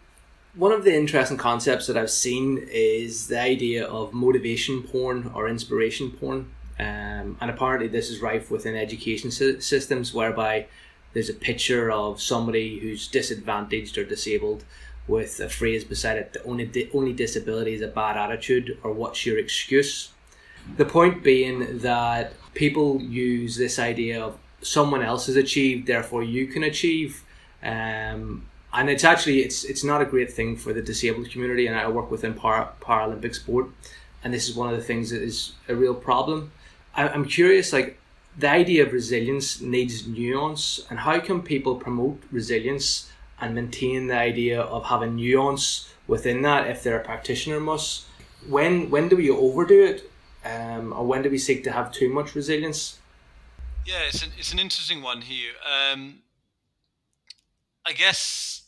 one of the interesting concepts that I've seen is the idea of motivation porn or inspiration porn. And apparently this is rife within education systems, whereby there's a picture of somebody who's disadvantaged or disabled with a phrase beside it: the only disability is a bad attitude, or what's your excuse? The point being that people use this idea of someone else has achieved, therefore you can achieve. And it's actually, it's not a great thing for the disabled community. And I work within Paralympic sport, and this is one of the things that is a real problem. I'm curious, like, the idea of resilience needs nuance, and how can people promote resilience and maintain the idea of having nuance within that if they're a practitioner must? When do we overdo it, or when do we seek to have too much resilience? Yeah, it's an interesting one here. I guess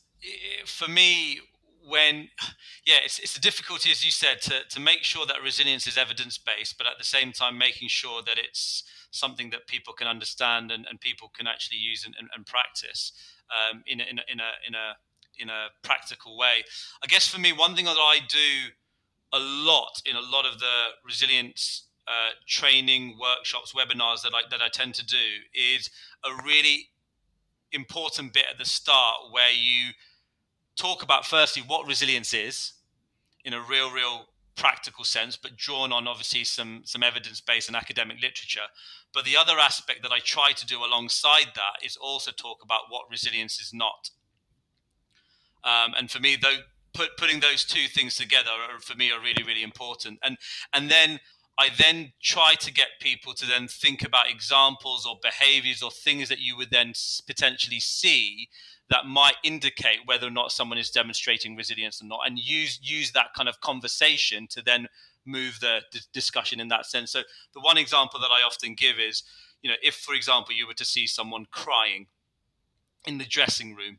for me, it's the difficulty, as you said, to make sure that resilience is evidence-based, but at the same time making sure that it's something that people can understand and people can actually use and practice in a practical way. I guess for me, one thing that I do a lot in a lot of the resilience training workshops, webinars that I tend to do is a really important bit at the start where you talk about firstly what resilience is in a real practical sense, but drawn on obviously some evidence-based and academic literature. But the other aspect that I try to do alongside that is also talk about what resilience is not. And for me, though, putting those two things together for me are really important. And then I then try to get people to then think about examples or behaviors or things that you would then potentially see that might indicate whether or not someone is demonstrating resilience or not, and use that kind of conversation to then move the discussion in that sense. So the one example that I often give is, if, for example, you were to see someone crying in the dressing room.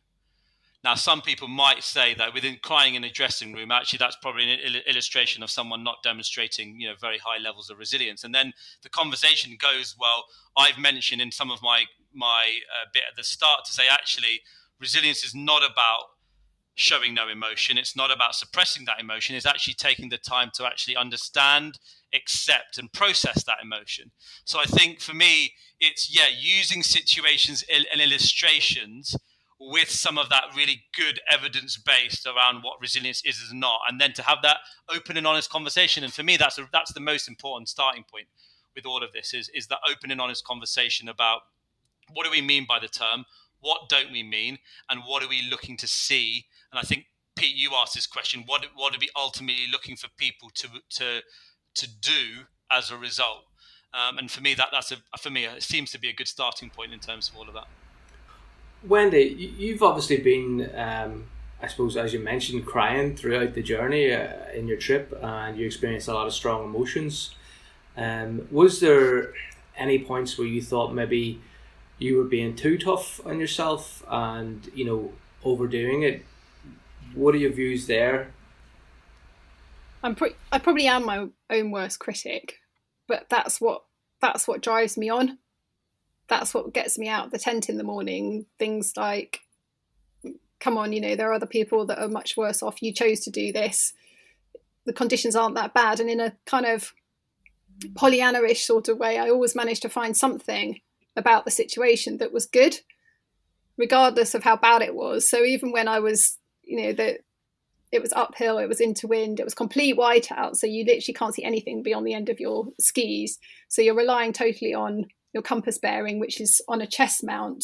Now, some people might say that within crying in a dressing room, actually, that's probably an illustration of someone not demonstrating, very high levels of resilience. And then the conversation goes, well, I've mentioned in some of my bit at the start to say, actually, resilience is not about showing no emotion. It's not about suppressing that emotion. It's actually taking the time to actually understand, accept, and process that emotion. So I think for me, it's, using situations and illustrations with some of that really good evidence based around what resilience is not, and then to have that open and honest conversation. And for me, that's the most important starting point with all of this is that open and honest conversation about what do we mean by the term, what don't we mean, and what are we looking to see. And I think, Pete, you asked this question: what are we ultimately looking for people to do as a result? And for me, it seems to be a good starting point in terms of all of that. Wendy, you've obviously been, I suppose, as you mentioned, crying throughout the journey in your trip, and you experienced a lot of strong emotions. Was there any points where you thought maybe you were being too tough on yourself and, overdoing it? What are your views there? I probably am my own worst critic, but that's what drives me on. That's what gets me out of the tent in the morning. Things like, come on, there are other people that are much worse off. You chose to do this. The conditions aren't that bad. And in a kind of Pollyanna-ish sort of way, I always managed to find something about the situation that was good, regardless of how bad it was. So even when I was, it was uphill, it was into wind, it was complete whiteout. So you literally can't see anything beyond the end of your skis. So you're relying totally on your compass bearing, which is on a chest mount.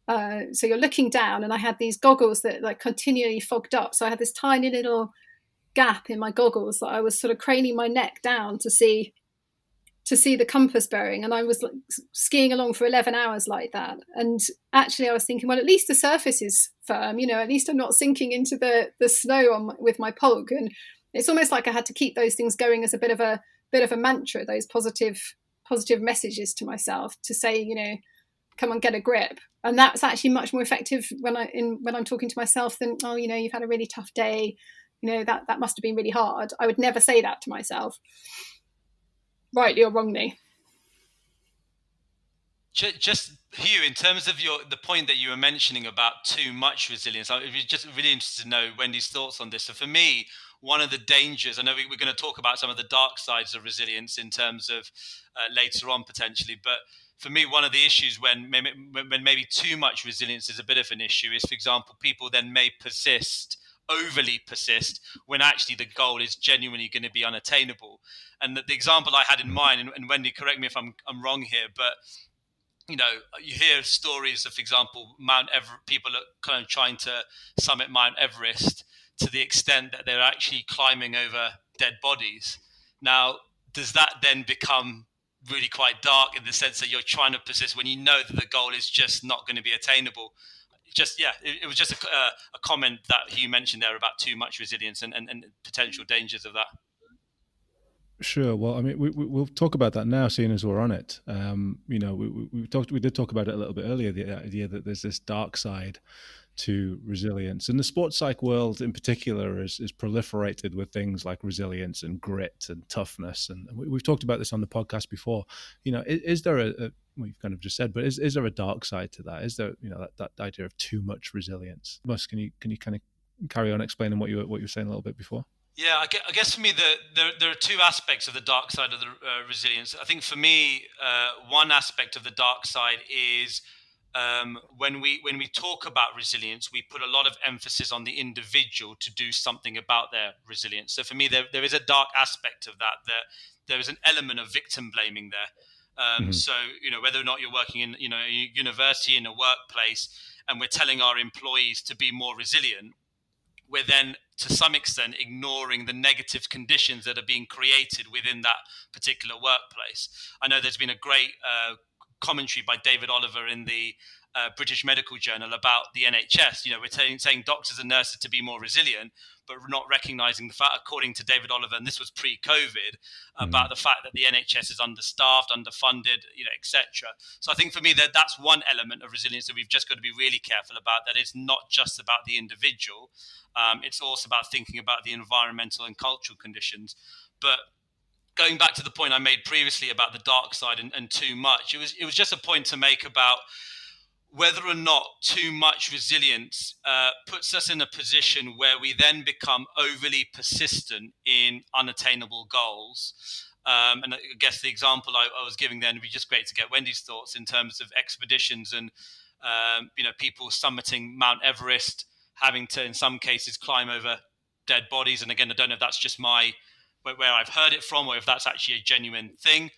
So you're looking down, and I had these goggles that like continually fogged up. So I had this tiny little gap in my goggles that I was sort of craning my neck down to see the compass bearing. And I was like skiing along for 11 hours like that. And actually I was thinking, well, at least the surface is firm, at least I'm not sinking into the snow with my pog. And it's almost like I had to keep those things going as a bit of a mantra, those positive messages to myself to say, come on, get a grip. And that's actually much more effective when I'm talking to myself than, oh, you've had a really tough day, that must have been really hard. I would never say that to myself, rightly or wrongly. Just Hugh, in terms of the point that you were mentioning about too much resilience, I'd be just really interested to know Wendy's thoughts on this. So for me, one of the dangers, I know we're going to talk about some of the dark sides of resilience in terms of later on potentially, but for me, one of the issues when maybe too much resilience is a bit of an issue is, for example, people then may overly persist when actually the goal is genuinely going to be unattainable. And the example I had in mind, and Wendy, correct me if I'm wrong here, but you hear stories of, for example, people are kind of trying to summit Mount Everest to the extent that they're actually climbing over dead bodies. Now, does that then become really quite dark in the sense that you're trying to persist when you know that the goal is just not going to be attainable? It was just a comment that you mentioned there about too much resilience and potential dangers of that. Sure. Well, I mean, we'll talk about that now, seeing as we're on it. We did talk about it a little bit earlier, the idea that there's this dark side to resilience. And the sports psych world in particular is proliferated with things like resilience and grit and toughness. And we've talked about this on the podcast before. Is there we've kind of just said, but is there a dark side to that? Is there, that idea of too much resilience? Mus, can you kind of carry on explaining what you were saying a little bit before? Yeah, I guess for me, there are two aspects of the dark side of the resilience. I think for me, one aspect of the dark side is when we talk about resilience, we put a lot of emphasis on the individual to do something about their resilience. So for me, there is a dark aspect of that. There is an element of victim blaming there. So whether or not you're working in a university, in a workplace, and we're telling our employees to be more resilient, we're then to some extent ignoring the negative conditions that are being created within that particular workplace. I know there's been a great commentary by David Oliver in the British Medical Journal about the NHS. We're saying doctors and nurses to be more resilient, but we're not recognizing the fact, according to David Oliver, and this was pre-COVID, about the fact that the NHS is understaffed, underfunded, etc. So I think for me that's one element of resilience that we've just got to be really careful about, that it's not just about the individual. It's also about thinking about the environmental and cultural conditions. But going back to the point I made previously about the dark side and too much, it was just a point to make about whether or not too much resilience puts us in a position where we then become overly persistent in unattainable goals. And I guess the example I was giving then would be just great to get Wendy's thoughts in terms of expeditions and people summiting Mount Everest, having to, in some cases, climb over dead bodies. And again, I don't know if that's just where I've heard it from, or if that's actually a genuine thing.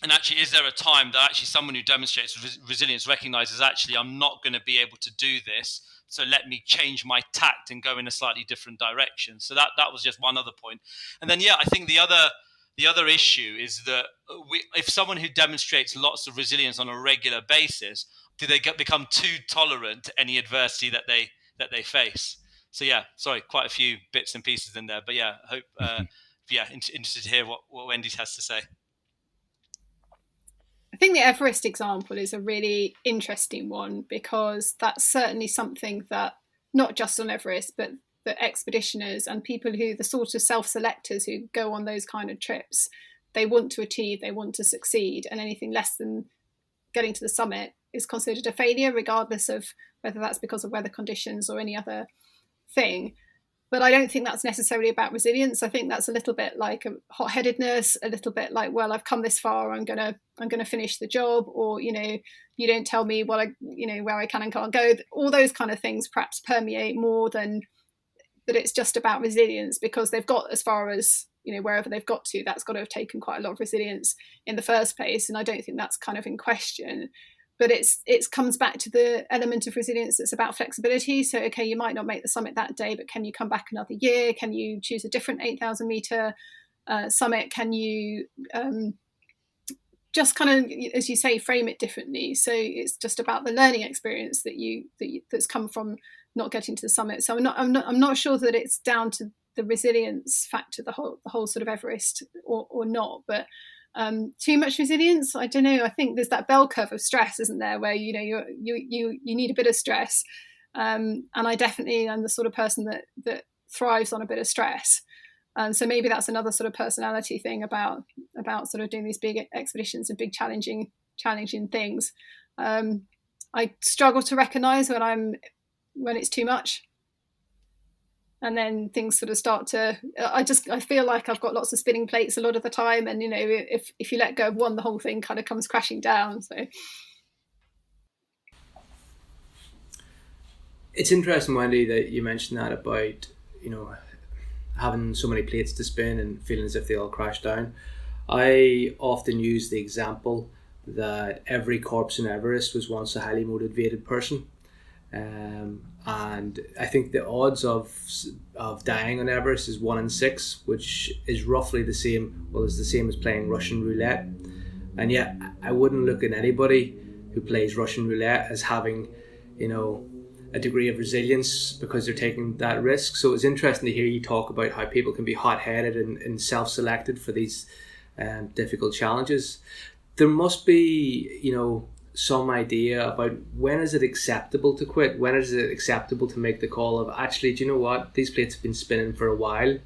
And actually, is there a time that actually someone who demonstrates resilience recognizes, actually, I'm not going to be able to do this, so let me change my tact and go in a slightly different direction? So that was just one other point. And then, I think the other issue is that if someone who demonstrates lots of resilience on a regular basis, do they become too tolerant to any adversity that they face? So sorry, quite a few bits and pieces in there, but I hope interested to hear what Wendy's has to say. I think the Everest example is a really interesting one, because that's certainly something that, not just on Everest, but the expeditioners and people who, the sort of self-selectors who go on those kind of trips, they want to achieve, they want to succeed, and anything less than getting to the summit is considered a failure, regardless of whether that's because of weather conditions or any other thing. But I don't think that's necessarily about resilience. I think that's a little bit like a hot-headedness, a little bit like, well, I've come this far, I'm gonna finish the job, or you don't tell me what where I can and can't go. All those kind of things perhaps permeate more than that it's just about resilience, because they've got as far as wherever they've got to. That's got to have taken quite a lot of resilience in the first place, and I don't think that's kind of in question. But it comes back to the element of resilience that's about flexibility. So, okay, you might not make the summit that day, but can you come back another year? Can you choose a different 8,000 meter summit? Can you just kind of, as you say, frame it differently? So it's just about the learning experience that's come from not getting to the summit. So I'm not sure that it's down to the resilience factor, the whole sort of Everest, or not, but. Too much resilience, I don't know. I think there's that bell curve of stress, isn't there, where you need a bit of stress, and I definitely am the sort of person that thrives on a bit of stress. So maybe that's another sort of personality thing about sort of doing these big expeditions and big challenging things. I struggle to recognize when it's too much. And then things sort of start to, I feel like I've got lots of spinning plates a lot of the time. And, if you let go of one, the whole thing kind of comes crashing down. So it's interesting, Wendy, that you mentioned that about, having so many plates to spin and feeling as if they all crash down. I often use the example that every corpse in Everest was once a highly motivated person. And I think the odds of dying on Everest is 1 in 6, which is roughly the same as playing Russian roulette. And yet I wouldn't look at anybody who plays Russian roulette as having, a degree of resilience because they're taking that risk. So it's interesting to hear you talk about how people can be hot-headed and self-selected for these difficult challenges. There must be, some idea about when is it acceptable to quit? When is it acceptable to make the call of, actually, do you know what? These plates have been spinning for a while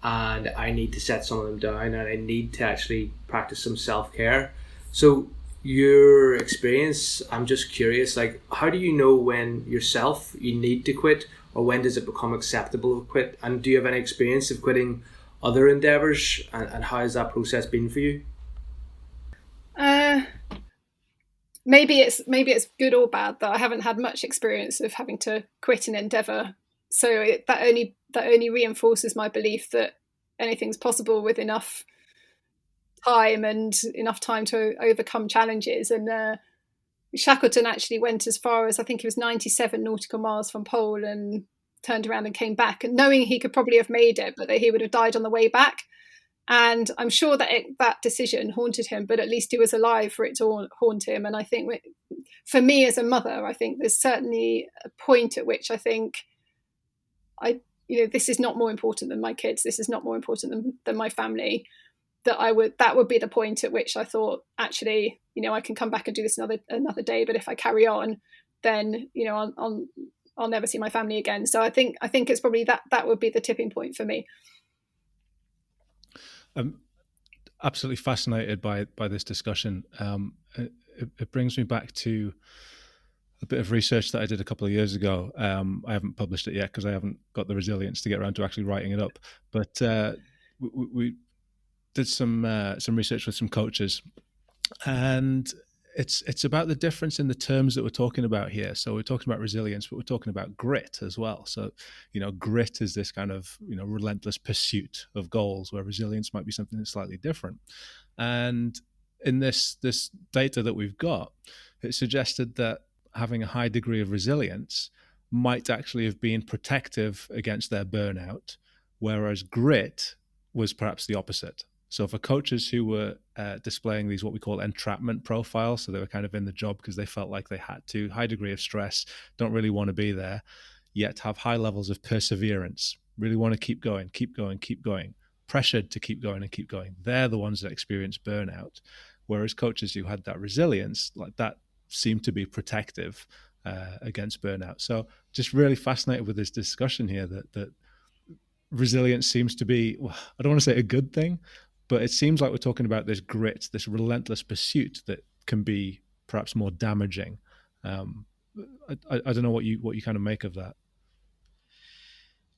and I need to set some of them down and I need to actually practice some self-care. So your experience, I'm just curious, like, how do you know when yourself you need to quit, or when does it become acceptable to quit? And do you have any experience of quitting other endeavors, and how has that process been for you? Maybe it's good or bad that I haven't had much experience of having to quit an endeavor, so that only reinforces my belief that anything's possible with enough time to overcome challenges. And Shackleton actually went as far as, I think it was 97 nautical miles from pole, and turned around and came back, and knowing he could probably have made it, but that he would have died on the way back. And I'm sure that that decision haunted him, but at least he was alive for it to haunt him. And I think for me as a mother, I think there's certainly a point at which I think this is not more important than my kids. This is not more important than my family. That would be the point at which I thought, actually, I can come back and do this another day. But if I carry on, then, I'll never see my family again. So I think it's probably that would be the tipping point for me. I'm absolutely fascinated by this discussion. It brings me back to a bit of research that I did a couple of years ago. I haven't published it yet because I haven't got the resilience to get around to actually writing it up. But we did some research with some coaches, and it's about the difference in the terms that we're talking about here. So we're talking about resilience, but we're talking about grit as well. So, grit is this kind of, relentless pursuit of goals, where resilience might be something that's slightly different. And in this data that we've got, it suggested that having a high degree of resilience might actually have been protective against their burnout, whereas grit was perhaps the opposite. So for coaches who were displaying these, what we call entrapment profiles, so they were kind of in the job because they felt like they had to, high degree of stress, don't really want to be there, yet have high levels of perseverance, really want to keep going, pressured to keep going and keep going. They're the ones that experience burnout. Whereas coaches who had that resilience, like that, seemed to be protective against burnout. So just really fascinated with this discussion here that resilience seems to be, I don't want to say a good thing, but it seems like we're talking about this grit, this relentless pursuit that can be perhaps more damaging. I don't know what you kind of make of that.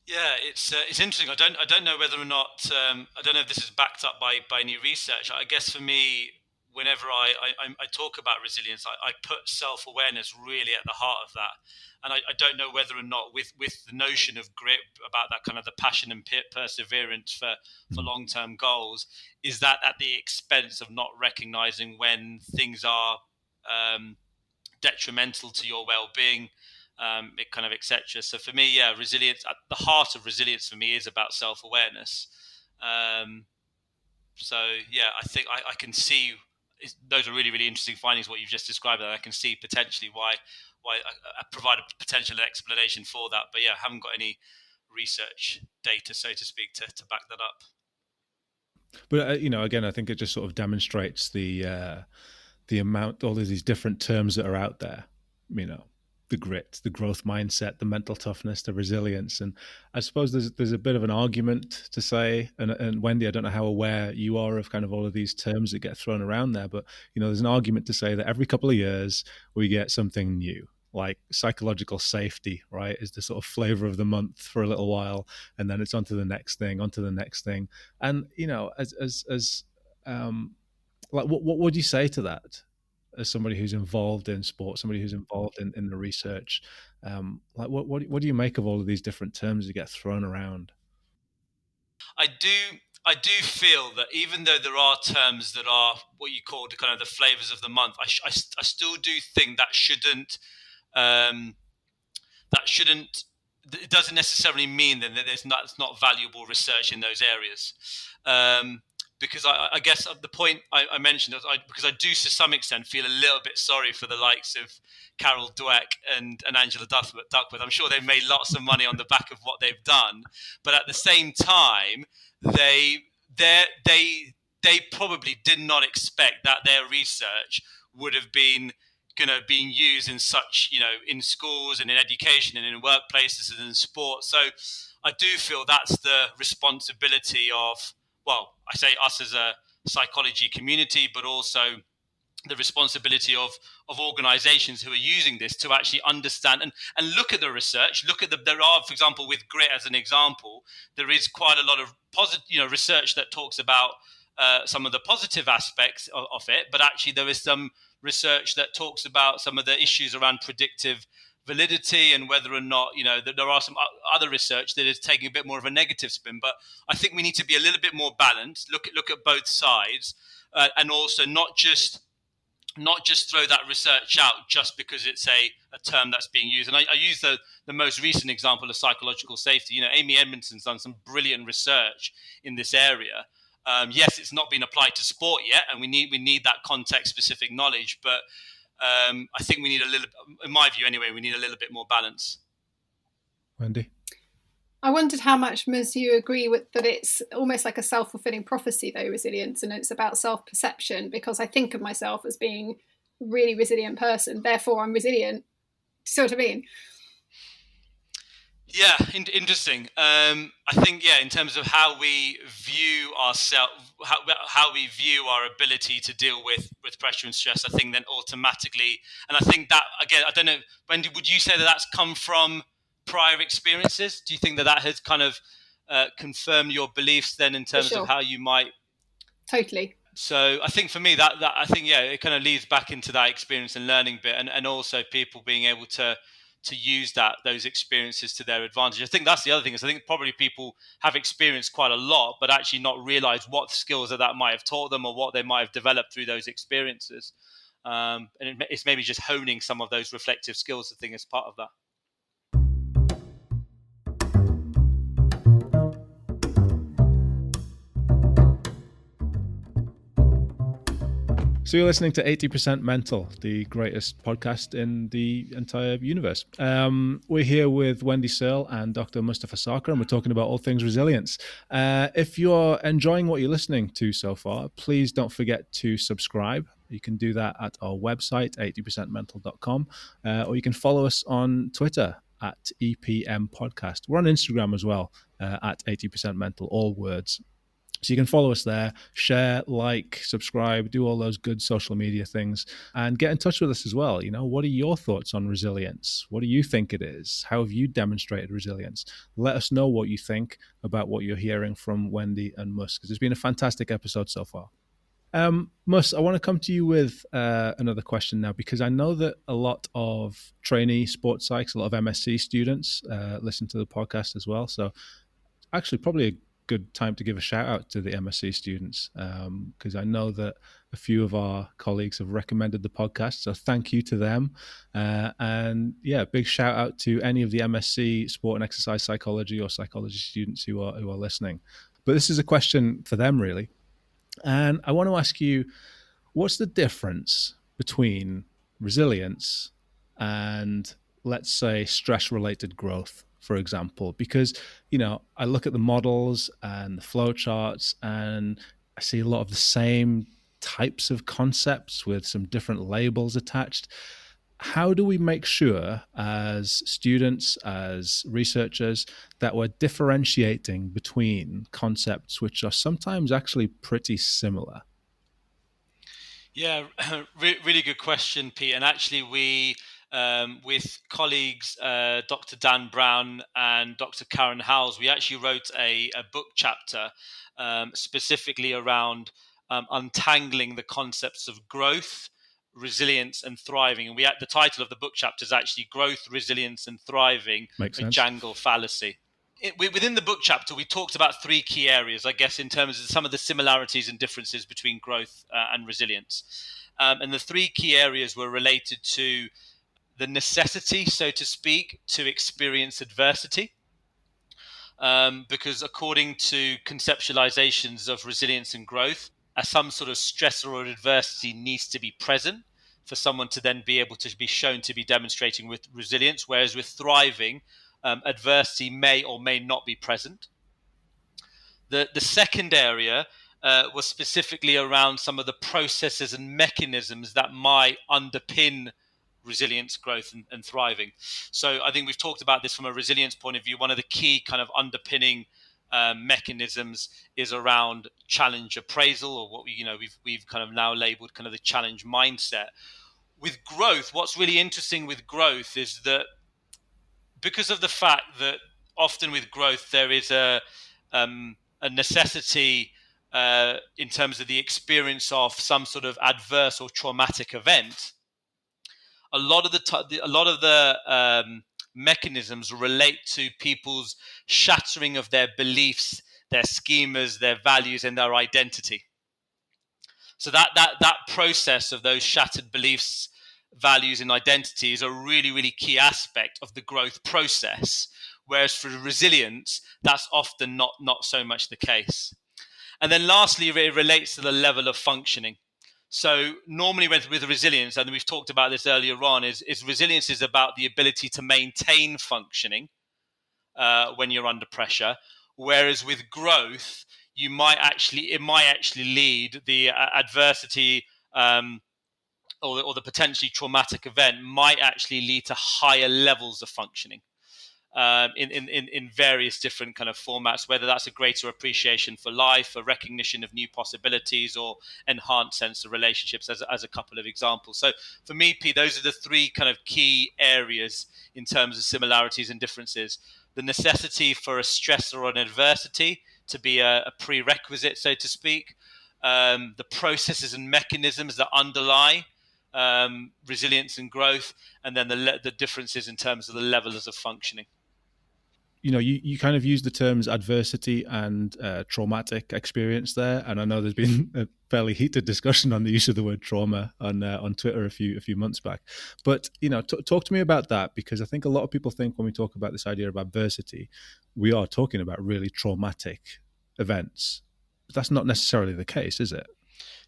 Yeah, it's interesting. I don't know whether or not I don't know if this is backed up by any research. I guess for me, whenever I talk about resilience, I put self-awareness really at the heart of that. And I don't know whether or not with the notion of grit, about that kind of the passion and perseverance for long-term goals, is that at the expense of not recognizing when things are detrimental to your well-being, it kind of etc. So for me, yeah, resilience, at the heart of resilience for me is about self-awareness. So yeah, I think I can see those are really, really interesting findings, what you've just described, and I can see potentially why I provide a potential explanation for that. But yeah, I haven't got any research data, so to speak, to back that up. But again, I think it just sort of demonstrates the amount, all of these different terms that are out there. The grit, the growth mindset, the mental toughness, the resilience. And I suppose there's a bit of an argument to say, and Wendy, I don't know how aware you are of kind of all of these terms that get thrown around there, but there's an argument to say that every couple of years we get something new, like psychological safety, right, is the sort of flavor of the month for a little while, and then it's on to the next thing. And like what would you say to that, as somebody who's involved in sports, somebody who's involved in the research? Like what do you make of all of these different terms that get thrown around? I do feel that even though there are terms that are what you call the kind of the flavors of the month, I still do think that shouldn't it doesn't necessarily mean then that it's not valuable research in those areas. Because I guess the point I mentioned, because I do to some extent feel a little bit sorry for the likes of Carol Dweck and Angela Duckworth. I'm sure they've made lots of money on the back of what they've done, but at the same time, they probably did not expect that their research would have been being used in such, in schools and in education and in workplaces and in sport. So I do feel that's the responsibility of, well, I say us as a psychology community, but also the responsibility of organizations who are using this to actually understand and look at the research, there are, for example, with grit as an example, there is quite a lot of positive, research that talks about some of the positive aspects of it, but actually there is some research that talks about some of the issues around predictive validity and whether or not, that there are some other research that is taking a bit more of a negative spin. But I think we need to be a little bit more balanced, look at both sides, and also not just throw that research out just because it's a term that's being used. And I use the most recent example of psychological safety. Amy Edmondson's done some brilliant research in this area. Yes, it's not been applied to sport yet, and we need that context-specific knowledge. But I think we need a little, in my view anyway, we need a little bit more balance. Wendy? I wondered how much must you agree with that it's almost like a self-fulfilling prophecy, though, resilience, and it's about self-perception, because I think of myself as being a really resilient person, therefore I'm resilient. See what I mean? Yeah, interesting. I think, in terms of how we view ourselves, how we view our ability to deal with pressure and stress, I think then automatically, and I think that, again, I don't know, Wendy, would you say that that's come from prior experiences? Do you think that has kind of confirmed your beliefs then in terms of how you might? Totally. So I think for me that I think, it kind of leads back into that experience and learning bit, and also people being able to use those experiences to their advantage. I think that's the other thing, is I think probably people have experienced quite a lot, but actually not realized what skills that might have taught them or what they might have developed through those experiences. And it's maybe just honing some of those reflective skills, I think, as part of that. So you're listening to 80% Mental, the greatest podcast in the entire universe. We're here with Wendy Searle and Dr. Mustafa Sarkar, and we're talking about all things resilience. If you're enjoying what you're listening to so far, please don't forget to subscribe. You can do that at our website, 80percentmental.com, or you can follow us on Twitter at EPM Podcast. We're on Instagram as well, at 80% Mental, all words. So you can follow us there, share, like, subscribe, do all those good social media things, and get in touch with us as well. What are your thoughts on resilience? What do you think it is? How have you demonstrated resilience? Let us know what you think about what you're hearing from Wendy and Mus, because it's been a fantastic episode so far. Mus, I want to come to you with another question now, because I know that a lot of trainee sports psychs, a lot of MSc students listen to the podcast as well. So actually probably a good time to give a shout out to the MSc students, because I know that a few of our colleagues have recommended the podcast, so thank you to them. And big shout out to any of the MSc sport and exercise psychology or psychology students who are listening. But this is a question for them, really, and I want to ask you, what's the difference between resilience and, let's say, stress-related growth, for example? Because, I look at the models and the flow charts and I see a lot of the same types of concepts with some different labels attached. How do we make sure as students, as researchers, that we're differentiating between concepts which are sometimes actually pretty similar? Yeah, really good question, Pete. And actually, we, with colleagues, Dr. Dan Brown and Dr. Karen Howells, we actually wrote a book chapter specifically around untangling the concepts of growth, resilience, and thriving. And the title of the book chapter is actually Growth, Resilience, and Thriving, Makes a sense. Jangle Fallacy. Within the book chapter, we talked about three key areas, I guess, in terms of some of the similarities and differences between growth and resilience. And the three key areas were related to the necessity, so to speak, to experience adversity. Because according to conceptualizations of resilience and growth, some sort of stressor or adversity needs to be present for someone to then be able to be shown to be demonstrating with resilience, whereas with thriving, adversity may or may not be present. The second area was specifically around some of the processes and mechanisms that might underpin resilience, growth, and thriving. So I think we've talked about this from a resilience point of view. One of the key kind of underpinning mechanisms is around challenge appraisal, or what we've kind of now labeled kind of the challenge mindset. With growth, what's really interesting with growth is that because of the fact that often with growth there is a necessity in terms of the experience of some sort of adverse or traumatic event, a lot of the mechanisms relate to people's shattering of their beliefs, their schemas, their values, and their identity. So that process of those shattered beliefs, values, and identity is a really, really key aspect of the growth process. Whereas for resilience, that's often not so much the case. And then lastly, it relates to the level of functioning. So normally with resilience, and we've talked about this earlier on, is resilience is about the ability to maintain functioning when you're under pressure. Whereas with growth, it might actually lead the adversity or the potentially traumatic event might actually lead to higher levels of functioning. In various different kind of formats, whether that's a greater appreciation for life, a recognition of new possibilities, or enhanced sense of relationships, as a couple of examples. So for me, Pete, those are the three kind of key areas in terms of similarities and differences. The necessity for a stressor or an adversity to be a prerequisite, so to speak. The processes and mechanisms that underlie resilience and growth, and then the differences in terms of the levels of functioning. You kind of use the terms adversity and traumatic experience there, and I know there's been a fairly heated discussion on the use of the word trauma on Twitter a few months back. But talk to me about that, because I think a lot of people think when we talk about this idea of adversity, we are talking about really traumatic events. But that's not necessarily the case, is it?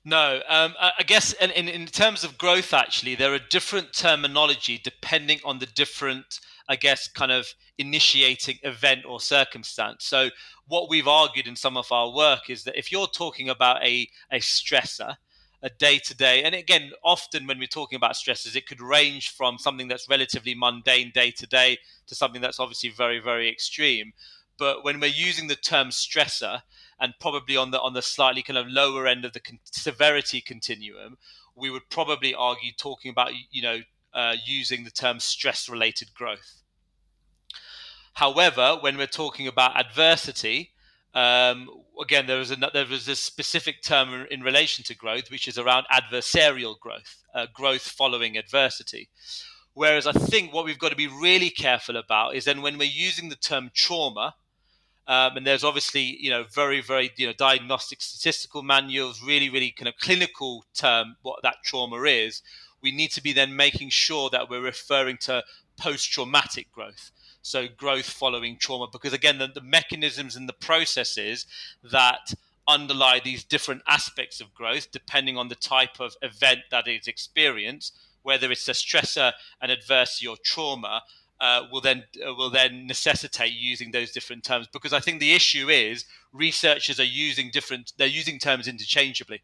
No, I guess in terms of growth, actually, there are different terminology depending on the different, I guess, kind of initiating event or circumstance. So what we've argued in some of our work is that if you're talking about a stressor, a day-to-day, and again, often when we're talking about stressors, it could range from something that's relatively mundane day-to-day to something that's obviously very, very extreme. But when we're using the term stressor, and probably on the slightly kind of lower end of the severity continuum, we would probably argue talking about using the term stress-related growth. However, when we're talking about adversity, again, there was a specific term in relation to growth, which is around adversarial growth, growth following adversity. Whereas I think what we've got to be really careful about is then when we're using the term trauma, and there's obviously, very, very, diagnostic statistical manuals, really, really kind of clinical term, what that trauma is. We need to be then making sure that we're referring to post-traumatic growth. So growth following trauma, because again, the mechanisms and the processes that underlie these different aspects of growth, depending on the type of event that is experienced, whether it's a stressor, an adversity, or trauma, will then necessitate using those different terms, because I think the issue is researchers are using terms interchangeably.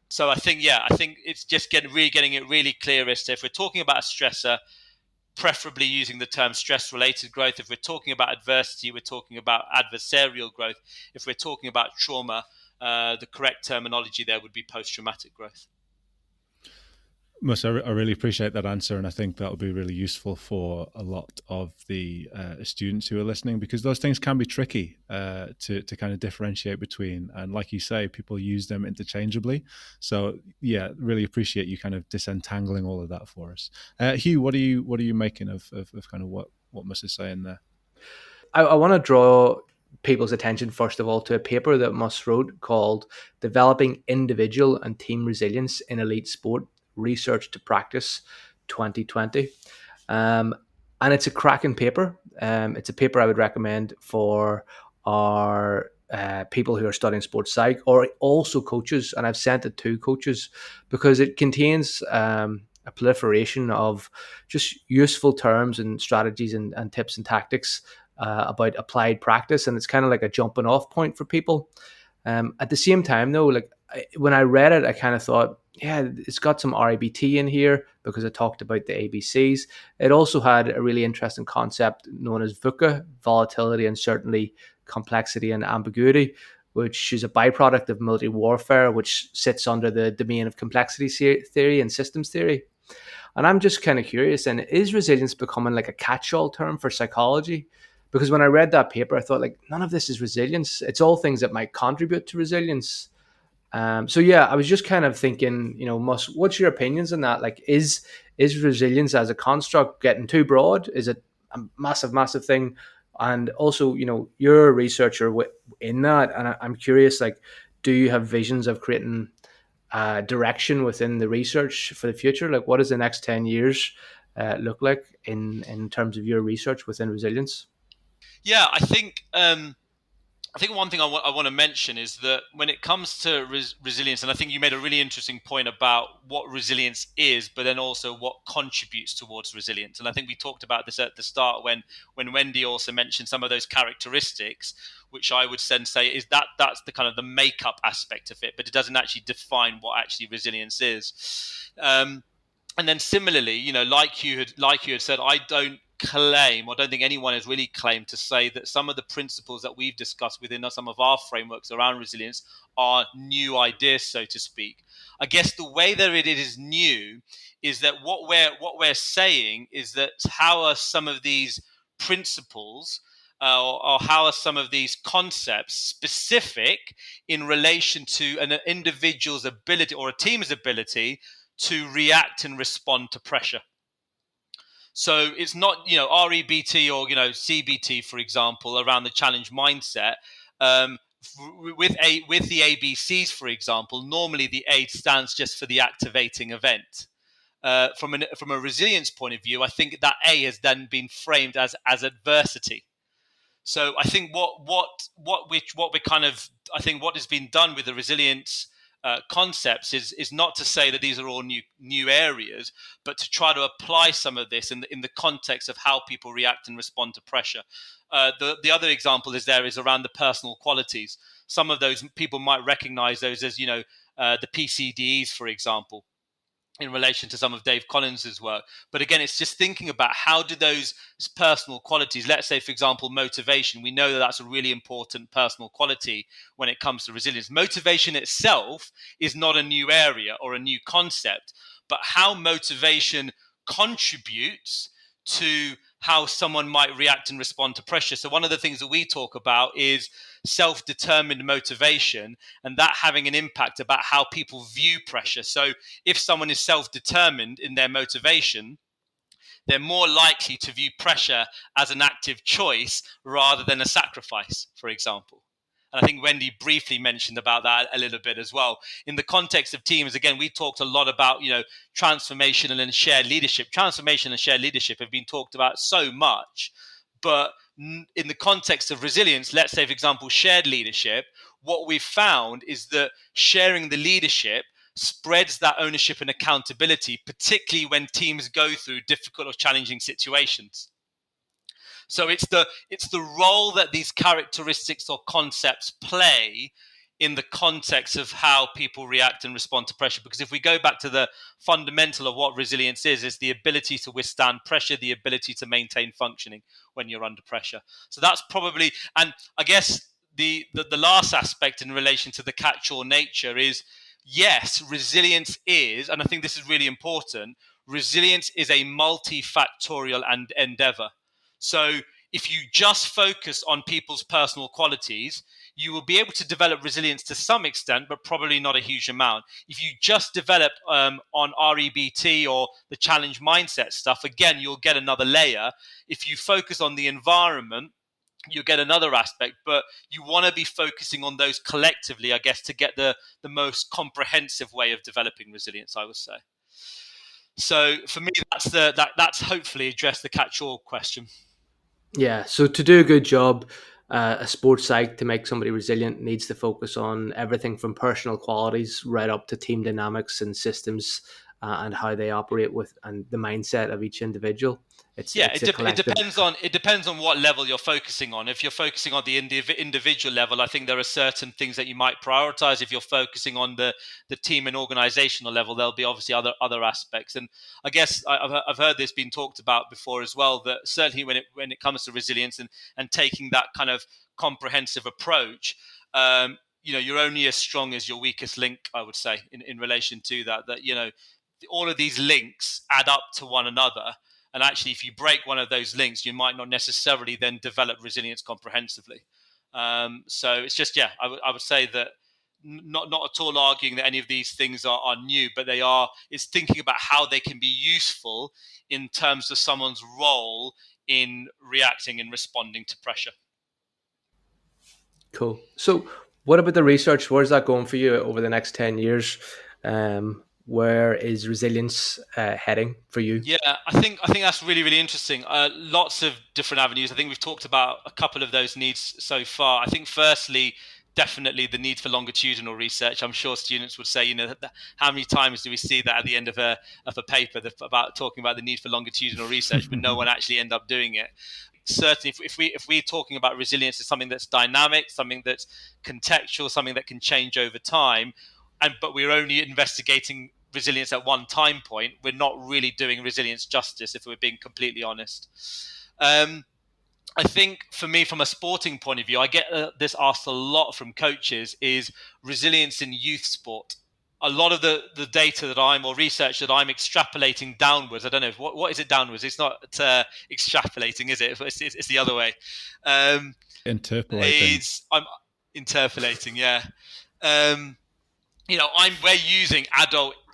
So I think it's just getting it really clear as to if we're talking about a stressor, preferably using the term stress-related growth. If we're talking about adversity, we're talking about adversarial growth. If we're talking about trauma, the correct terminology there would be post-traumatic growth. Mus, I really appreciate that answer, and I think that will be really useful for a lot of the students who are listening, because those things can be tricky to kind of differentiate between, and like you say, people use them interchangeably. So yeah, really appreciate you kind of disentangling all of that for us. Hugh, what are you making of kind of what Mus is saying there? I want to draw people's attention, first of all, to a paper that Mus wrote called Developing Individual and Team Resilience in Elite Sport, Research to Practice 2020. And it's a cracking paper. It's a paper I would recommend for our people who are studying sports psych, or also coaches. And I've sent it to coaches because it contains a proliferation of just useful terms and strategies and tips and tactics about applied practice. And it's kind of like a jumping off point for people. At the same time, though, like when I read it, I kind of thought, yeah, it's got some RABT in here because it talked about the ABCs. It also had a really interesting concept known as VUCA, volatility, uncertainty, complexity, and ambiguity, which is a byproduct of military warfare, which sits under the domain of complexity theory and systems theory. And I'm just kind of curious, and is resilience becoming like a catch-all term for psychology? Because when I read that paper, I thought like none of this is resilience. It's all things that might contribute to resilience. So yeah, I was just kind of thinking, what's your opinions on that? Like, is resilience as a construct getting too broad? Is it a massive, massive thing? And also, you're a researcher in that, and I'm curious, like, do you have visions of creating direction within the research for the future? Like, what does the next 10 years look like in terms of your research within resilience? Yeah, I think one thing I want to mention is that when it comes to resilience, and I think you made a really interesting point about what resilience is, but then also what contributes towards resilience. And I think we talked about this at the start when Wendy also mentioned some of those characteristics, which I would then say is that's the kind of the makeup aspect of it, but it doesn't actually define what actually resilience is. And then similarly, like you had said, I don't think anyone has really claimed to say that some of the principles that we've discussed within some of our frameworks around resilience are new ideas, so to speak. I guess the way that it is new is that what we're saying is that how are some of these principles or how are some of these concepts specific in relation to an individual's ability or a team's ability to react and respond to pressure. So it's not, REBT or, CBT, for example, around the challenge mindset. With the ABCs, for example, normally the A stands just for the activating event. From a resilience point of view, I think that A has then been framed as adversity. So I think what has been done with the resilience concepts is not to say that these are all new areas, but to try to apply some of this in the context of how people react and respond to pressure. The other example is around the personal qualities. Some of those people might recognize those as the PCDEs, for example, in relation to some of Dave Collins's work. But again, it's just thinking about how do those personal qualities, let's say, for example, motivation, we know that that's a really important personal quality when it comes to resilience. Motivation itself is not a new area or a new concept, but how motivation contributes to how someone might react and respond to pressure. So one of the things that we talk about is self-determined motivation, and that having an impact about how people view pressure. So if someone is self-determined in their motivation, they're more likely to view pressure as an active choice rather than a sacrifice, for example. And I think Wendy briefly mentioned about that a little bit as well. In the context of teams, again, we talked a lot about, transformational and shared leadership. Transformation and shared leadership have been talked about so much, but in the context of resilience, let's say, for example, shared leadership, what we've found is that sharing the leadership spreads that ownership and accountability, particularly when teams go through difficult or challenging situations. So it's the role that these characteristics or concepts play in the context of how people react and respond to pressure. Because if we go back to the fundamental of what resilience is, it's the ability to withstand pressure, the ability to maintain functioning when you're under pressure. So that's probably, and I guess the last aspect in relation to the catch-all nature is, yes, resilience is, and I think this is really important, resilience is a multifactorial endeavor. So if you just focus on people's personal qualities, you will be able to develop resilience to some extent, but probably not a huge amount. If you just develop on REBT or the challenge mindset stuff, again, you'll get another layer. If you focus on the environment, you get another aspect, but you want to be focusing on those collectively, I guess, to get the most comprehensive way of developing resilience, I would say. So for me, that's hopefully addressed the catch-all question. Yeah, so to do a good job, a sports psych to make somebody resilient needs to focus on everything from personal qualities right up to team dynamics and systems and how they operate with, and the mindset of each individual. It's a It collective. depends on what level you're focusing on. If you're focusing on the individual level, I think there are certain things that you might prioritize. If you're focusing on the team and organizational level, there'll be obviously other aspects. And I guess I've heard this being talked about before as well, that certainly when it comes to resilience and taking that kind of comprehensive approach, you're only as strong as your weakest link, I would say, in relation to that, all of these links add up to one another. And actually, if you break one of those links, you might not necessarily then develop resilience comprehensively. So it's just, I would say that not at all arguing that any of these things are new, but it's thinking about how they can be useful in terms of someone's role in reacting and responding to pressure. Cool. So what about the research? Where's that going for you over the next 10 years? Where is resilience heading for you? Yeah, I think that's really, really interesting. Lots of different avenues. I think we've talked about a couple of those needs so far. I think firstly, definitely the need for longitudinal research. I'm sure students would say, how many times do we see that at the end of a paper about talking about the need for longitudinal research, but no one actually end up doing it. Certainly, if we're talking about resilience as something that's dynamic, something that's contextual, something that can change over time, but we're only investigating resilience at one time point, we're not really doing resilience justice, if we're being completely honest. I think for me, from a sporting point of view, I get this asked a lot from coaches, is resilience in youth sport. A lot of the data or research that I'm extrapolating downwards, I don't know, what is it downwards? It's not extrapolating, is it? It's the other way. Interpolating. I'm interpolating, yeah. We're using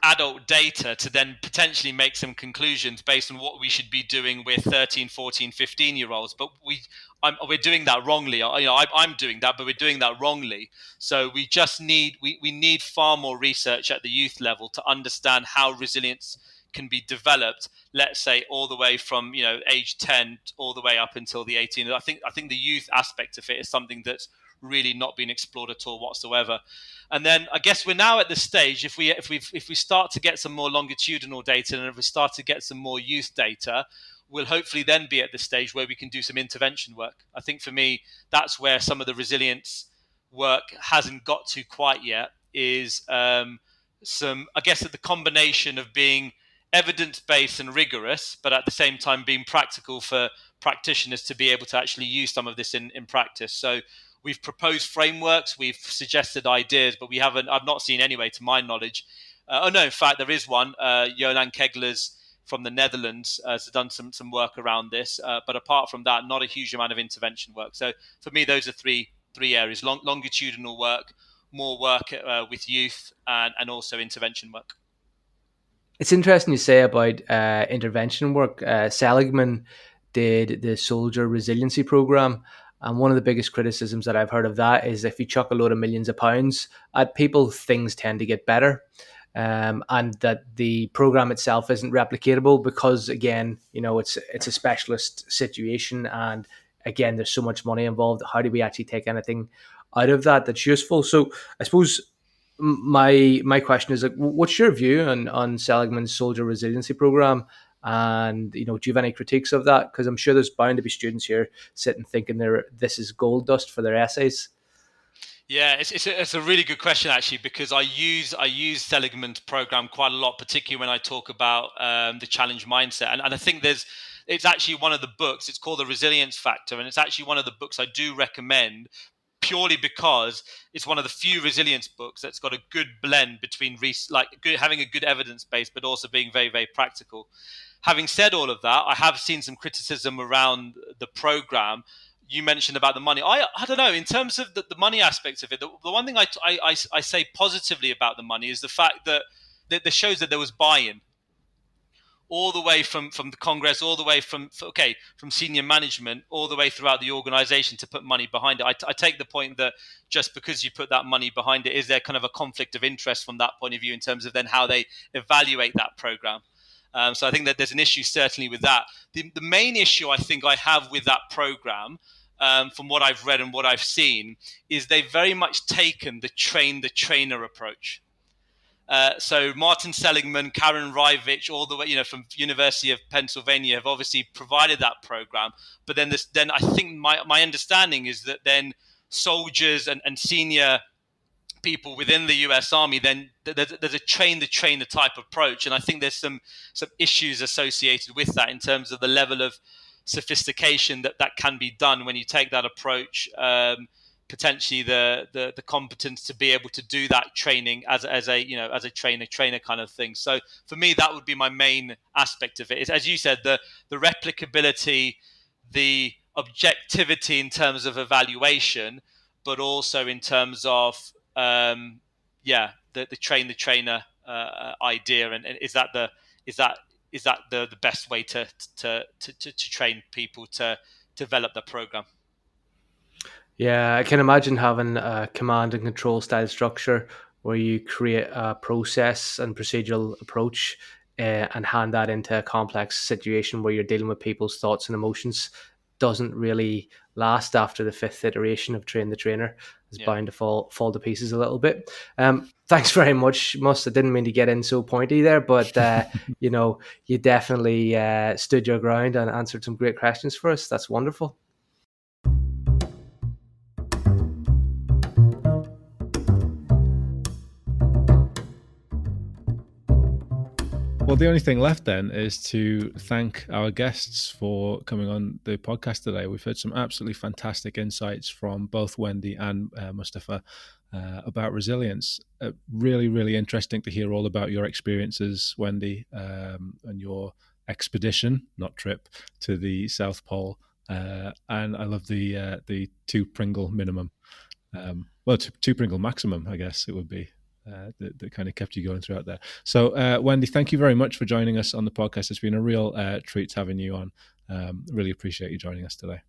adult data to then potentially make some conclusions based on what we should be doing with 13, 14, 15-year-olds. But we're doing that wrongly. I'm doing that, but we're doing that wrongly. So we just need far more research at the youth level to understand how resilience can be developed, let's say all the way from age 10 all the way up until the 18. I think the youth aspect of it is something that's really not been explored at all whatsoever. And then I guess we're now at the stage, if we start to get some more longitudinal data, and if we start to get some more youth data, we'll hopefully then be at the stage where we can do some intervention work. I think for me, that's where some of the resilience work hasn't got to quite yet, is I guess that the combination of being evidence-based and rigorous, but at the same time being practical for practitioners to be able to actually use some of this in practice. So we've proposed frameworks, we've suggested ideas, but I've not seen anyway, to my knowledge. In fact, there is one. Jolan Kegler's from the Netherlands has done some work around this. But apart from that, not a huge amount of intervention work. So for me, those are three areas: longitudinal work, more work with youth, and also intervention work. It's interesting you say about intervention work. Seligman did the Soldier Resiliency Program. And one of the biggest criticisms that I've heard of that is if you chuck a load of millions of pounds at people, things tend to get better. And that the program itself isn't replicatable because, again, it's a specialist situation. And again, there's so much money involved. How do we actually take anything out of that that's useful? So I suppose my question is, what's your view on Seligman's Soldier Resiliency Program? And do you have any critiques of that? Because I'm sure there's bound to be students here sitting thinking this is gold dust for their essays. Yeah, it's a really good question, actually, because I use Seligman's program quite a lot, particularly when I talk about the challenge mindset. And I think it's actually one of the books. It's called The Resilience Factor, and it's actually one of the books I do recommend, purely because it's one of the few resilience books that's got a good blend between having a good evidence base, but also being very, very practical. Having said all of that, I have seen some criticism around the program. You mentioned about the money. I don't know, in terms of the money aspects of it, the one thing I say positively about the money is the fact that shows that there was buy-in all the way from the Congress, all the way from senior management, all the way throughout the organization to put money behind it. I take the point that just because you put that money behind it, is there kind of a conflict of interest from that point of view in terms of then how they evaluate that program? So I think that there's an issue certainly with that. The main issue I think I have with that program, from what I've read and what I've seen, is they've very much taken the train the trainer approach. So Martin Seligman, Karen Rivich, all the way, from University of Pennsylvania, have obviously provided that program. But then I think my understanding is that then soldiers and senior people within the US Army, then there's a train the trainer type approach, and I think there's some issues associated with that in terms of the level of sophistication that can be done when you take that approach. Potentially the competence to be able to do that training as a trainer kind of thing. So for me, that would be my main aspect of it. Is, as you said, the replicability, the objectivity in terms of evaluation, but also in terms of the train the trainer idea, and is that the best way to train people to develop the program? Yeah, I can imagine having a command and control style structure where you create a process and procedural approach and hand that into a complex situation where you're dealing with people's thoughts and emotions doesn't really last after the fifth iteration of train the trainer. It's bound to fall to pieces a little bit. Thanks very much, Mus. I didn't mean to get in so pointy there, but you definitely stood your ground and answered some great questions for us. That's wonderful. Well, the only thing left then is to thank our guests for coming on the podcast today. We've heard some absolutely fantastic insights from both Wendy and Mustafa about resilience. Really, really interesting to hear all about your experiences, Wendy, and your expedition, not trip, to the South Pole. And I love the 2 Pringle minimum. Well, 2 Pringle maximum, I guess it would be. That kind of kept you going throughout there. So, Wendy, thank you very much for joining us on the podcast. It's been a real treat having you on. Really appreciate you joining us today.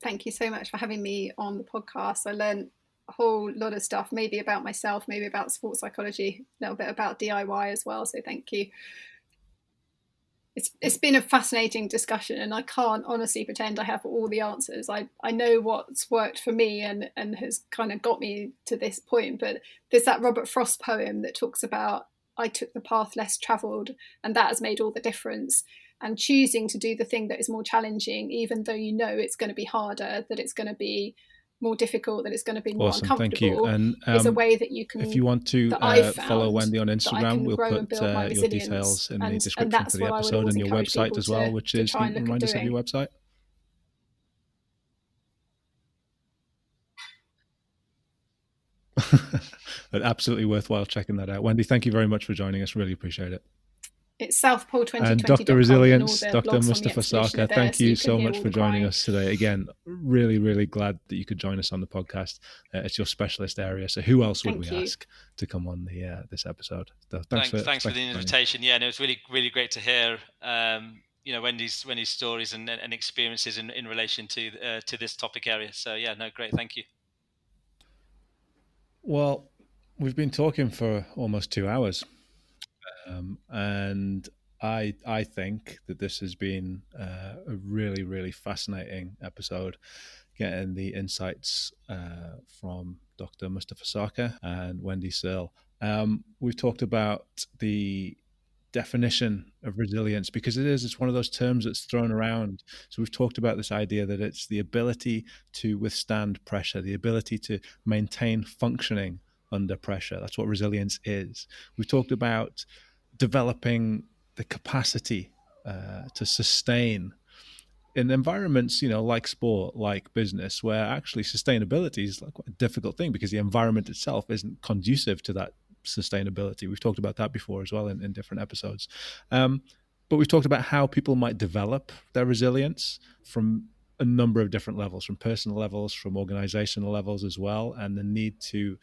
Thank you so much for having me on the podcast. I learned a whole lot of stuff, maybe about myself, maybe about sports psychology, a little bit about DIY as well. So thank you. It's been a fascinating discussion, and I can't honestly pretend I have all the answers. I know what's worked for me and has kind of got me to this point, but there's that Robert Frost poem that talks about I took the path less travelled, and that has made all the difference. And choosing to do the thing that is more challenging, even though you know it's going to be harder, that it's going to be more difficult, that it's going to be more uncomfortable. Thank you. And is a way that you can. If you want to follow Wendy on Instagram, we'll put your details in the description for the episode and your website as well, which is, remind us of your website. But absolutely worthwhile checking that out. Wendy, thank you very much for joining us. Really appreciate it. It's southpole2020.com. And Dr. Resilience, Dr. Mustafa Sarkar, thank you so much for joining us today. Again, really, really glad that you could join us on the podcast. It's your specialist area, so who else would we ask to come on this episode? So thanks for the invitation. Yeah, and it was really, really great to hear Wendy's stories and experiences in relation to this topic area. So yeah, no, great, thank you. Well, we've been talking for almost 2 hours. And I think that this has been a really, really fascinating episode, getting the insights from Dr. Mustafa Sarkar and Wendy Searle. We've talked about the definition of resilience, because it's one of those terms that's thrown around. So we've talked about this idea that it's the ability to withstand pressure, the ability to maintain functioning under pressure. That's what resilience is. We've talked about developing the capacity to sustain in environments, like sport, like business, where actually sustainability is quite a difficult thing because the environment itself isn't conducive to that sustainability. We've talked about that before as well in different episodes. But we've talked about how people might develop their resilience from a number of different levels, from personal levels, from organizational levels as well, and the need to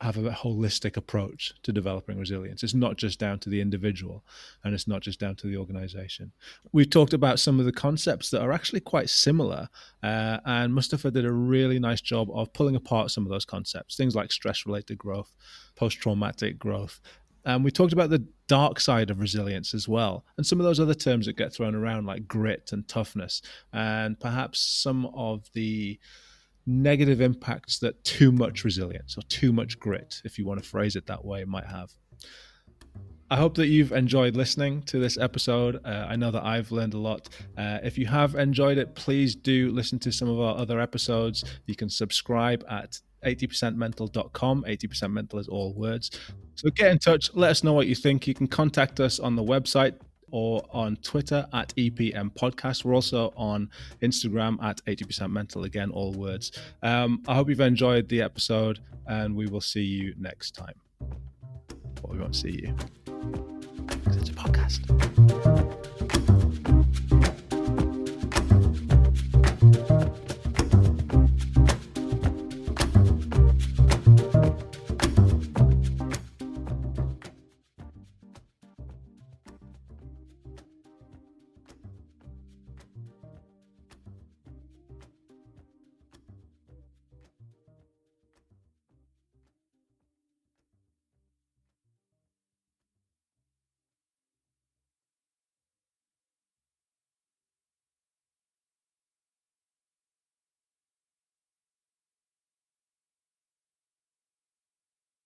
have a holistic approach to developing resilience. It's not just down to the individual, and it's not just down to the organization. We've talked about some of the concepts that are actually quite similar, and Mustafa did a really nice job of pulling apart some of those concepts, things like stress-related growth, post-traumatic growth, We talked about the dark side of resilience as well, and some of those other terms that get thrown around like grit and toughness, and perhaps some of the negative impacts that too much resilience or too much grit, if you want to phrase it that way, might have. I hope that you've enjoyed listening to this episode. I know that I've learned a lot. If you have enjoyed it, please do listen to some of our other episodes. You can subscribe at 80percentmental.com. 80% mental is all words. So get in touch. Let us know what you think. You can contact us on the website or on Twitter at EPM Podcast. We're also on Instagram at 80% mental. Again, all words. I hope you've enjoyed the episode, and we will see you next time. Well, we won't see you. It's a podcast.